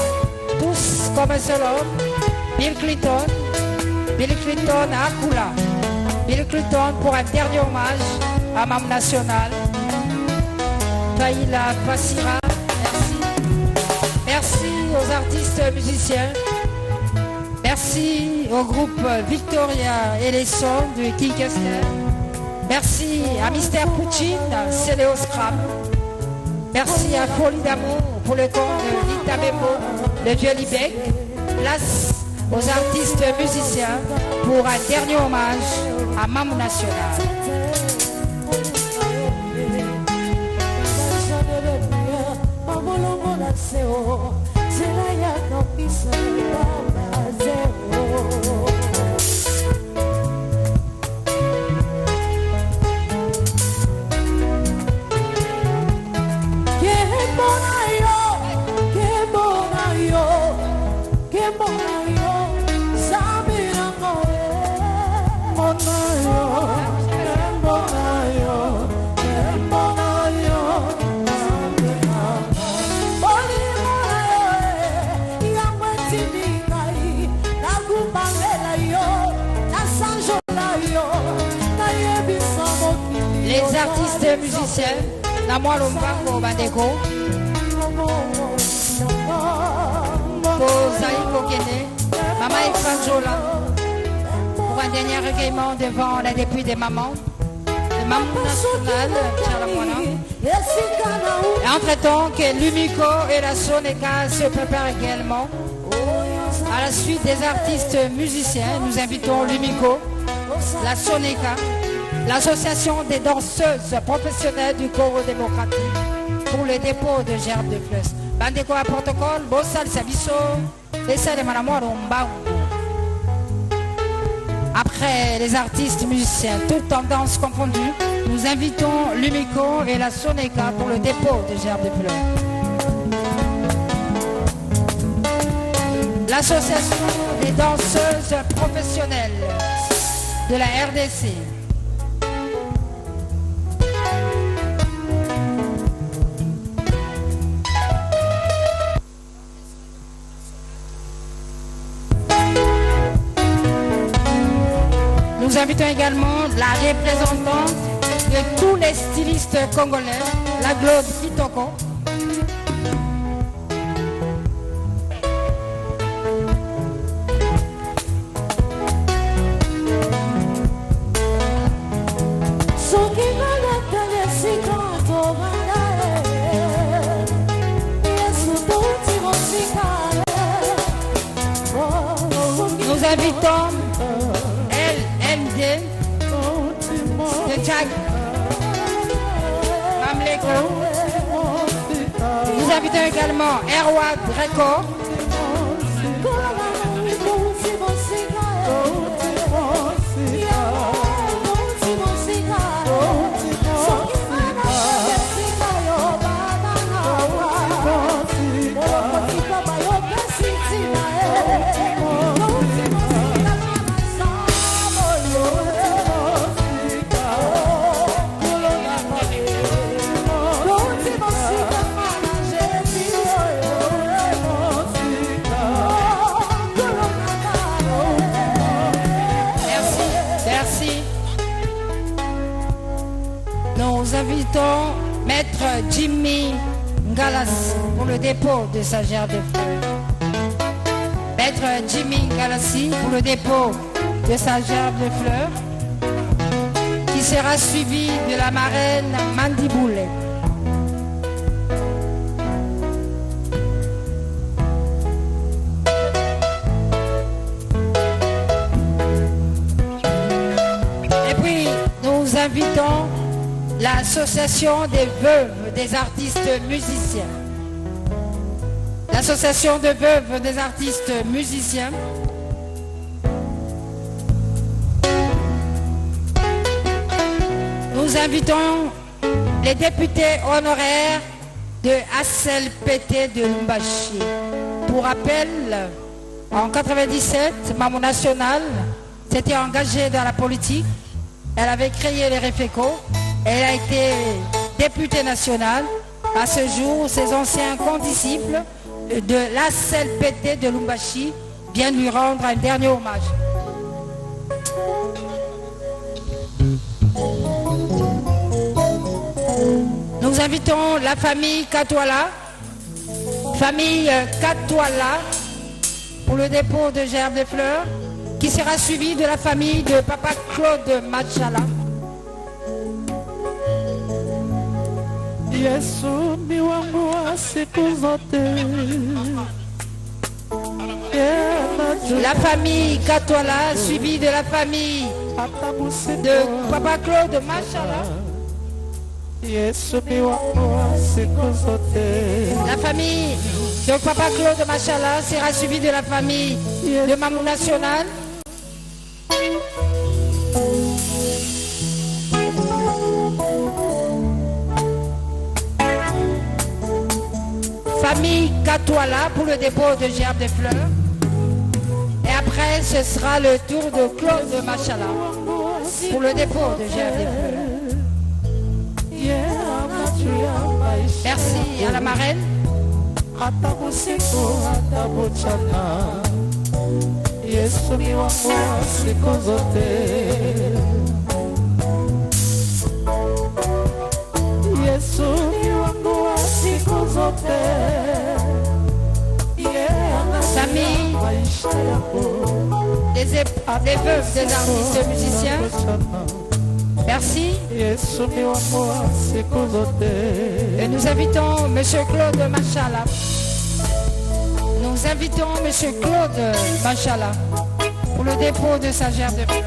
tous comme un seul homme, Bill Clinton à Akula, Bill Clinton pour un dernier hommage à Mamou National, Faïla Passira, merci aux artistes musiciens, merci au groupe Victoria et les sons de Kinkester, merci à Mister Poutine, Céléo Scram, merci à Folie d'amour pour le compte de Lita Bembo, le vieux Libec. Place aux artistes musiciens pour un dernier hommage à Mamou National. TV. artistes musiciens, la moi Lombango Bandeko, Pozaï Kokene, Maman Efranjola, pour un dernier recueillement devant la députée des mamans, le Maman National, et entre-temps que l'Umico et la Soneca se préparent également. À la suite des artistes musiciens, nous invitons l'Umico, la Soneca, l'association des danseuses professionnelles du Congo démocratique pour le dépôt de gerbes de fleurs. Bandeko à protocole, Bossal Sabiso, Essa de Manamoir Ombango. Après les artistes musiciens, toutes tendances confondues, nous invitons l'Umico et la Soneca pour le dépôt de gerbes de fleurs. L'association des danseuses professionnelles de la RDC. Nous invitons également la représentante de tous les stylistes congolais, la Globe Kitoko. Nous invitons LMD de Tchad, Mamleko. Nous invitons également Erwa Dreco. Nous invitons Maître Jimmy Ngalas pour le dépôt de sa gerbe de fleurs. Maître Jimmy Ngalassi pour le dépôt de sa gerbe de fleurs, qui sera suivi de la marraine Mandiboule. Et puis nous invitons l'association des veuves des artistes musiciens. L'association de veuves des artistes musiciens nous invitons les députés honoraires de ACLPT de Lumbashi. Pour rappel, en 1997, Maman National s'était engagée dans la politique. Elle avait créé les REFECO. Elle a été députée nationale. À ce jour, ses anciens condisciples de l'ACLPT de Lumbashi viennent lui rendre un dernier hommage. Nous invitons la famille Katwala, pour le dépôt de gerbes de fleurs, qui sera suivie de la famille de Papa Claude Machala. La famille Katwala, suivie de la famille de Papa Claude Machala. La famille de Papa Claude Machala sera suivie de la famille de Maman National. Famille Katwala pour le dépôt de gerbes de fleurs. Et après, ce sera le tour de Claude Machala pour le dépôt de gerbes de fleurs. Merci à la marraine. des veuves des artistes musiciens. Merci. Et nous invitons M. Claude Machala. Nous invitons M. Claude Machala pour le dépôt de sa gerbe de fleurs.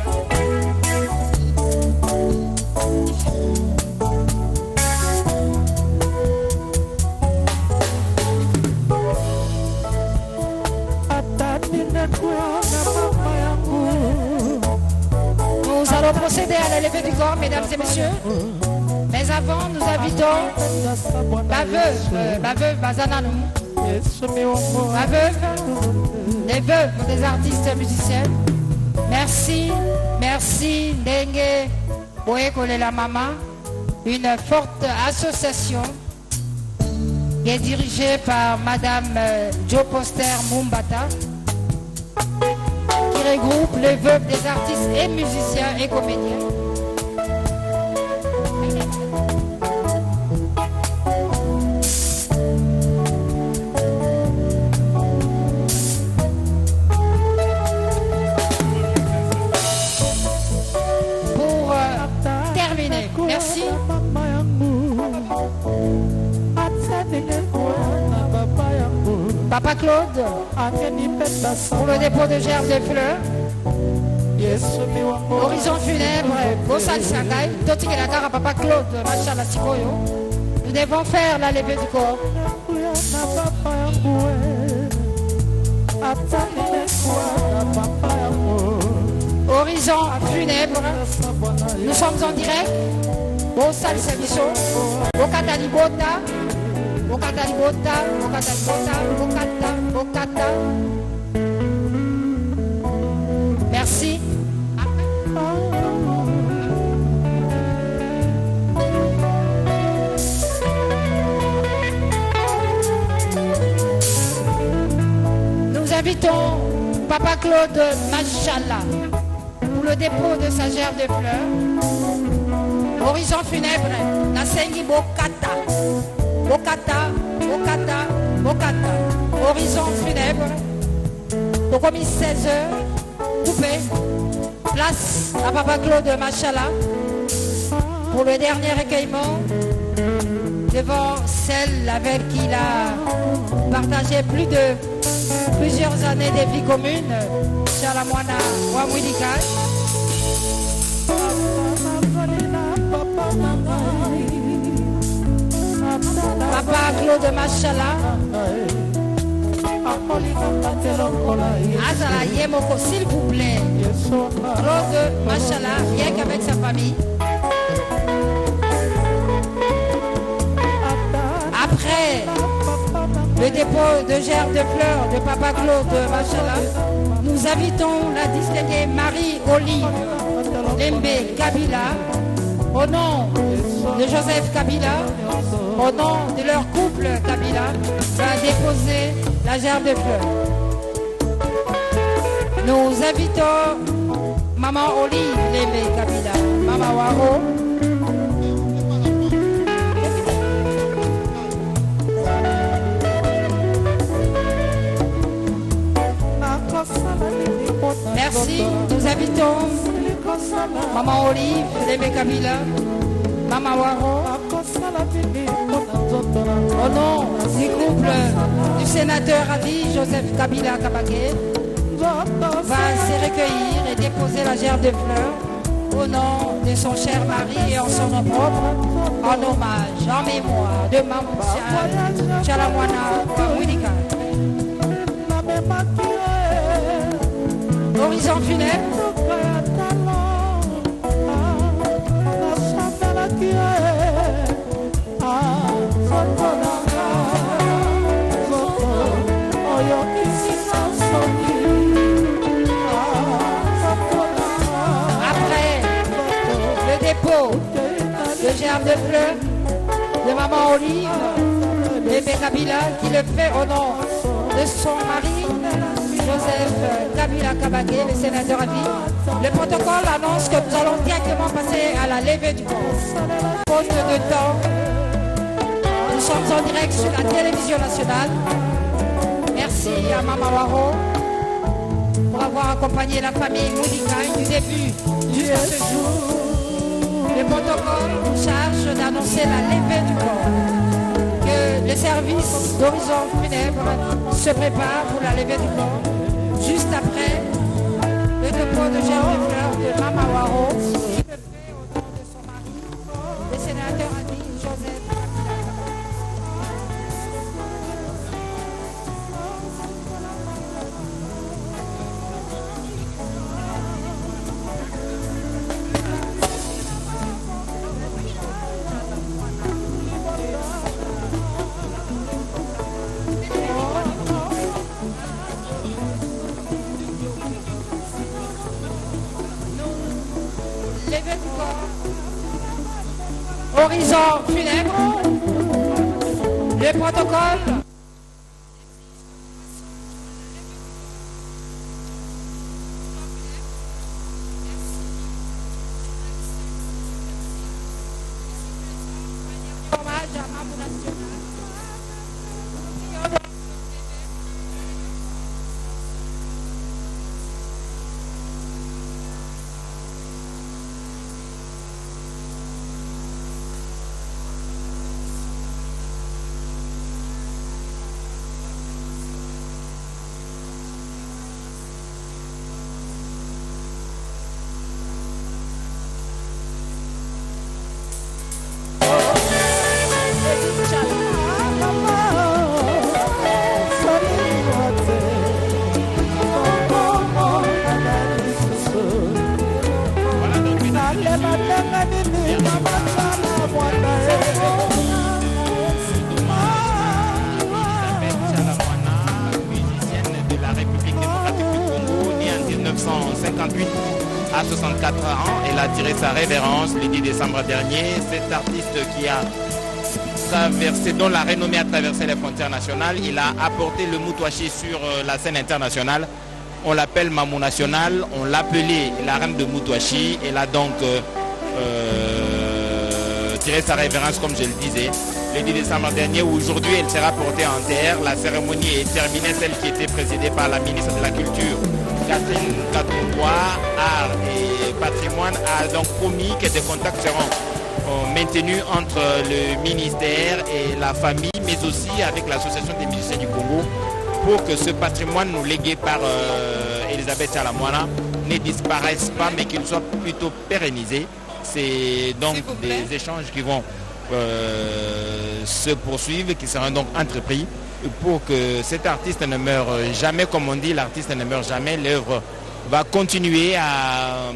Nous allons procéder à la levée du corps, mesdames et messieurs. Mais avant, nous invitons ma veuve Bazananou, ma veuve, les veuves des artistes musiciens. Merci, merci, Dengue Boekole la Mama, une forte association qui est dirigée par Madame Joe Poster Mumbata, qui regroupe les veuves des artistes et musiciens et comédiens. Pour terminer, merci. Papa Claude, pour le dépôt de gerbes de fleurs. Horizon funèbre, Bossal Sangai, Toti Kelakara, Papa Claude, Machala Tikoyo. Nous devons faire la levée du corps. Horizon funèbre, nous sommes en direct. Bossal Sabiso, Bokata Libota. Bokata Libota, Bokata Libota, Bokata. Merci. Nous invitons Papa Claude Machala pour le dépôt de sa gerbe de fleurs. Horizon funèbre, Nasengi Bokata. Bokata, Bokata, Bokata. Horizon funèbre. Au commis 16h, coupé. Place à Papa Claude Machala pour le dernier recueillement devant celle avec qui il a partagé plusieurs années de vie commune, Chalamwana Wamwidika. Papa Claude Machala, Azala Yemoko, s'il vous plaît. Claude Machala, rien qu'avec sa famille. Après le dépôt de gerbes de fleurs de Papa Claude Machala, nous invitons la distinguée Marie-Olive Lembe Kabila, au nom de Joseph Kabila, au nom de leur couple Kabila, à déposer la gerbe de fleurs. Nous invitons Maman Olive Lembe Kabila, Maman Waro. Merci, nous invitons Maman Olive Lembe Kabila, Maman Waro, au nom du couple du sénateur Adi Joseph Kabila Kabake, va se recueillir et déposer la gerbe de fleurs au nom de son cher mari et en son nom propre, en hommage, en mémoire de Maman Chalamwana Wamwidika. Horizon funèbre. Après le dépôt de gerbes de fleurs de Maman Olive Lembe Kabila, qui le fait au nom de son mari Joseph Kabila Kabake, le sénateur à vie. Le protocole annonce que nous allons directement passer à la levée du corps. Faute de temps, nous sommes en direct sur la télévision nationale. Merci à Maman Waro. pour avoir accompagné la famille Moudikaï du début jusqu'à ce jour. Le protocole charge d'annoncer la levée du corps. Que le service d'horizon funèbre se prépare pour la levée du corps. Juste après le dépôt de germes de fleurs de Mama Waro, qui le fait au nom de son mari, le sénateur Adi Joseph. Horizon funèbre, le protocole. Hommage à Mamou National. À 64 ans, elle a tiré sa révérence le 10 décembre dernier. Cet artiste qui a traversé, dont la renommée a traversé les frontières nationales, il a apporté le Moutouaché sur la scène internationale. On l'appelle Mamou National, on l'appelait la reine de Moutouaché. Elle a donc tiré sa révérence, comme je le disais, le 10 décembre dernier. Aujourd'hui, elle sera portée en terre. La cérémonie est terminée, celle qui était présidée par la ministre de la Culture, Catherine Katumboua, Art et Patrimoine, a donc promis que des contacts seront maintenus entre le ministère et la famille, mais aussi avec l'Association des musiciens du Congo, pour que ce patrimoine nous légué par Elisabeth Chalamwana ne disparaisse pas, mais qu'il soit plutôt pérennisé. C'est donc des échanges qui vont se poursuivre, qui seront donc entrepris pour que cet artiste ne meure jamais. Comme on dit, l'artiste ne meurt jamais. L'œuvre va continuer à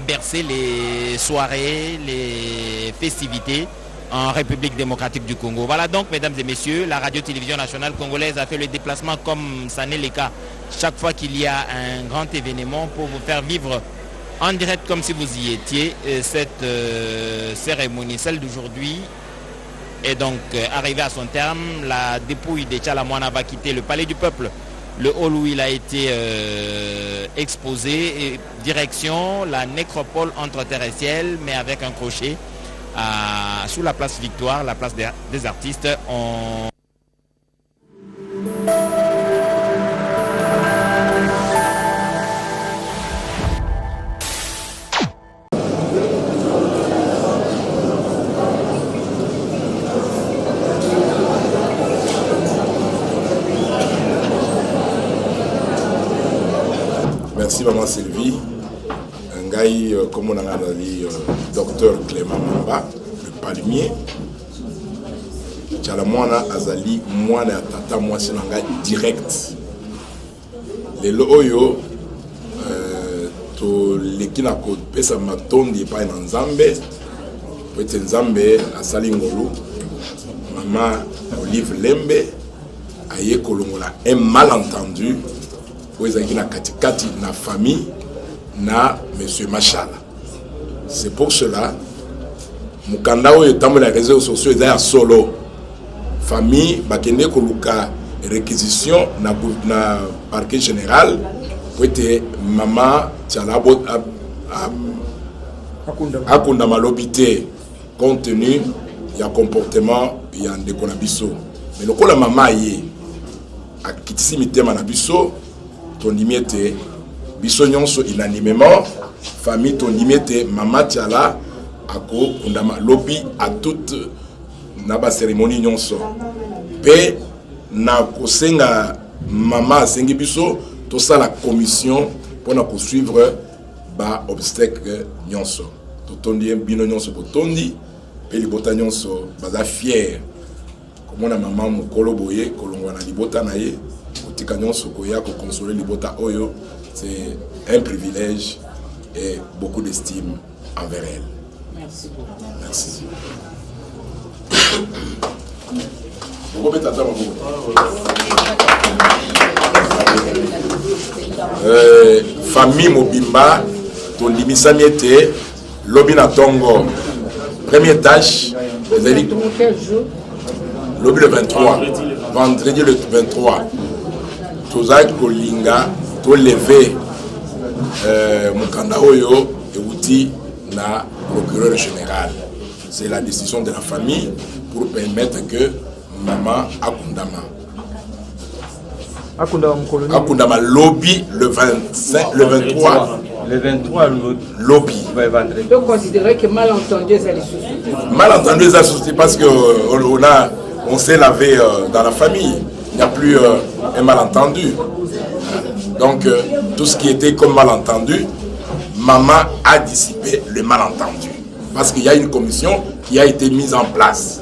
bercer les soirées, les festivités en République démocratique du Congo. Voilà donc, mesdames et messieurs, la radio-télévision nationale congolaise a fait le déplacement, comme ça n'est le cas chaque fois qu'il y a un grand événement, pour vous faire vivre en direct, comme si vous y étiez, cette cérémonie. Celle d'aujourd'hui est donc arrivée à son terme. La dépouille de Chalamwana va quitter le Palais du Peuple, le hall où il a été exposé, et direction la nécropole entre terre et ciel, mais avec un crochet sous la place Victoire, la place des artistes. Merci maman Sylvie. Un gars, comme on a dit, docteur Clément Mamba, le palmier. Chalamwana Azali, moi na tata moi c'est un gars direct. Les loyo, to lekina ko pesa matondi pa na Nzambe, peut Nzambe asali ngolu. Maman Olive Lembe aye kolongola un malentendu. Na katikati na famille na monsieur Machala. C'est pour cela mukanda oyo tambo la réseaux sociaux eza solo famille bakende koluka réquisition na parquet général pour être maman Tchalabo akunda malobité compte tenu ya comportement ya ndeko na biso. Mais lokola maman ye akitisi mitema na biso tondimi ete biso nyonso unanimement famille tondimete mama Tiala ako kundama lobi à toute na cérémonie nyonso pe na kosenga mama asengi biso to ça la commission pour na poursuivre ba obstacle nyonso to tondi bino nyonso botondi pe libota nyonso baza fier comme na mama mukolo boye kolongwa na libota na ye otika nyonso koya ko consoler libota oyo. C'est un privilège et beaucoup d'estime envers elle. Merci beaucoup. Merci. Famille Mobimba, ton limisa miete, Lobina Tongo. Première tâche, Lobby le 23, vendredi le 23. Tozak Kolinga. To lever Mukanda Oyo et Outi na procureur général. C'est la décision de la famille pour permettre que maman Akundama. Akundama lobby le 25, le 23. Le 23 lobby. Donc considérer que malentendu est associé. Malentendu est associé parce que on s'est lavé dans la famille. Il n'y a plus un malentendu. Donc, tout ce qui était comme malentendu, maman a dissipé le malentendu. Parce qu'il y a une commission qui a été mise en place.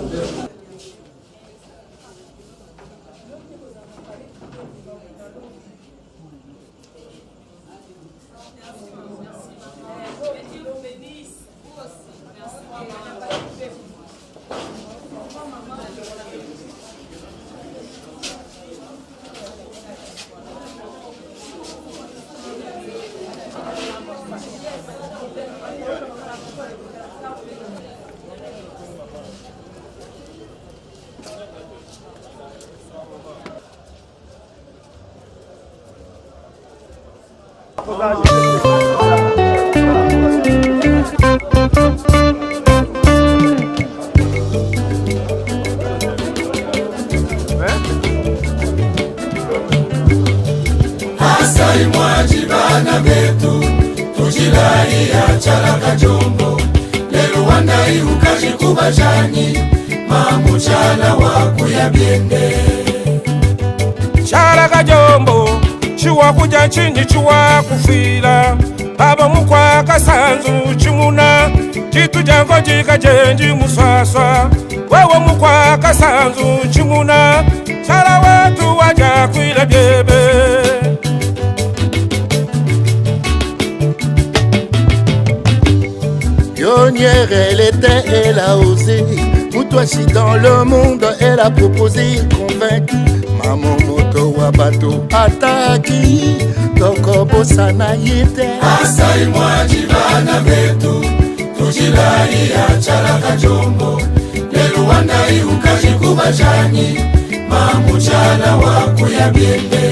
Asai mwajibana betu tujilaia chala kajombo lelo wandai ukajikuba chani mamuchala wakuya biende chala kajombo chiwa kuja chini chiwa kufila baba mukwa kasanzu chimuna chitu jango jikajenji muswaswa wewe mukwa kasanzu chimuna chala watu waja kuila byebe pionnière, elle était, elle a osé. Moutouachi dans le monde, elle a proposé, convaincu. Maman moto wabato ataki, toko bosana yete. Asai mwajibana betu, tujilai achala kajombo. Lelu wandai ukajikuba chani, mamuchala wakuya biende.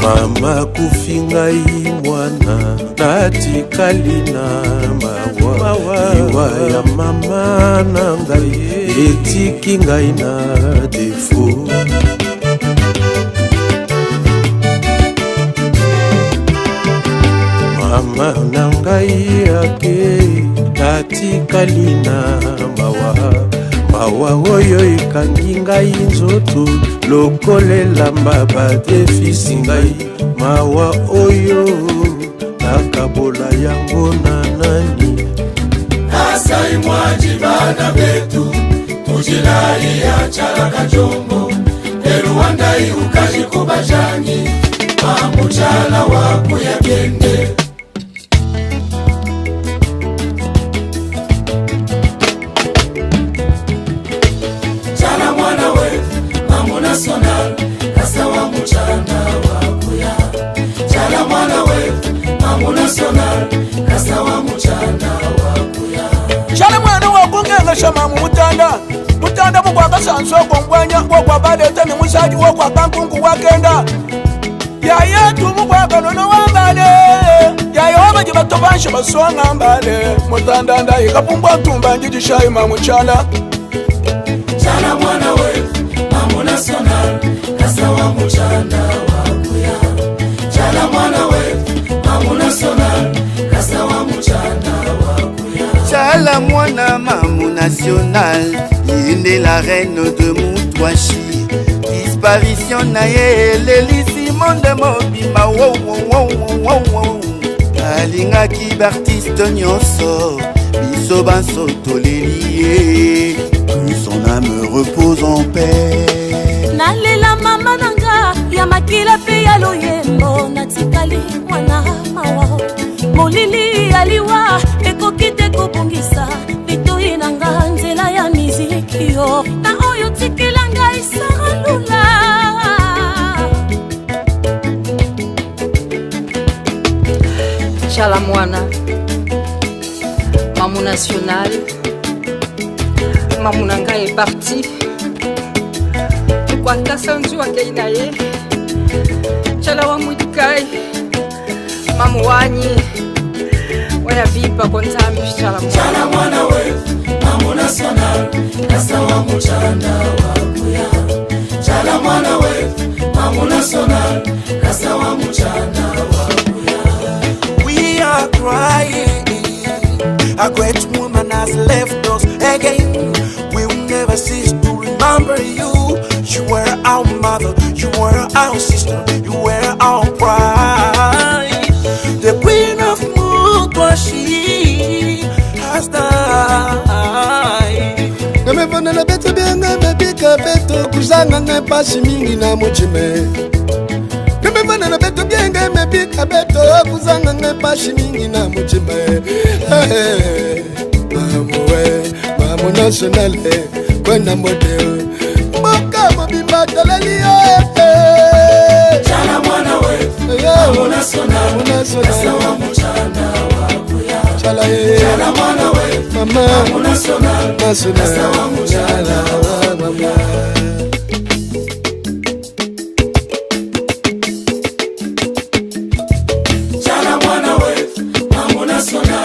Mama kufingai mwana natikali na mawa iwa ya mama na ngai etiki ngai na defo mama na ngai yake natikali na mawa oyo ekangi ngai nzoto lokolela mbaba defisi ngai mawa oyo nakabola yango na nani. Asai mwajibana betu tujilai achala kajombo Eru wandai ukajikuba chani mamuchala wakuya biende. Kasawa muchana wakuya chala mwana wetu mamu national kasawa muchana wakuya chala mwana wakungenga shama mutanda mukwa kasanso kongwanya kwa badete ni musaji kwa kankungu wakenda ya yetu mukwa kanono wambale ya yoba jibatobanshe baswanga mbale mutanda nda ikapumbwa tumba njiji shayi mamu chala mwana wetu mamu national kasa wa mchana wakuya chala mwana wetu mamu national kasa wa mchana wakuya chala mwana mamu national yende la reine de Moutouachi disparition na ye lelisi monde mobima wow alingaki bartiste nyonso biso banso tolelie que son âme repose en paix nalela mama nanga ya makila pe ya loyembo natikali mwana mawa molili aliwa ekoki te kobongisa litoi nanga nzela ya miziki yo na oyo tikila ngai saralula chala mwana mamu national mamu nanga est parti kwa kasanzu akei na ye chala wa Mudikai mamu wanyi waya vipa kwa nzambi chala mwana wetu mamu national kasa wa mchana wakuya chala mwana wetu mamu national kasa wa mchana wakuya. We are crying, a great woman has left us again. We will never cease to remember you. You were our mother, you were our sister, you were our pride. The queen of Moutouachi has died. Ngamefana na beto bianga bebika beto kuzanga ngepashi mingi na muchime. Ngamefana na beto bianga bebika beto kuzanga ngepashi mingi na muchime. Mamwe, mamu national kwenda modeo. Mboka mabimba talelio. Chala mwana wetu mamu national kasa wa mchana wakuya chala mwana wetu mamu national kasa wa mchana wakuya. Chala mwana wetu mamu national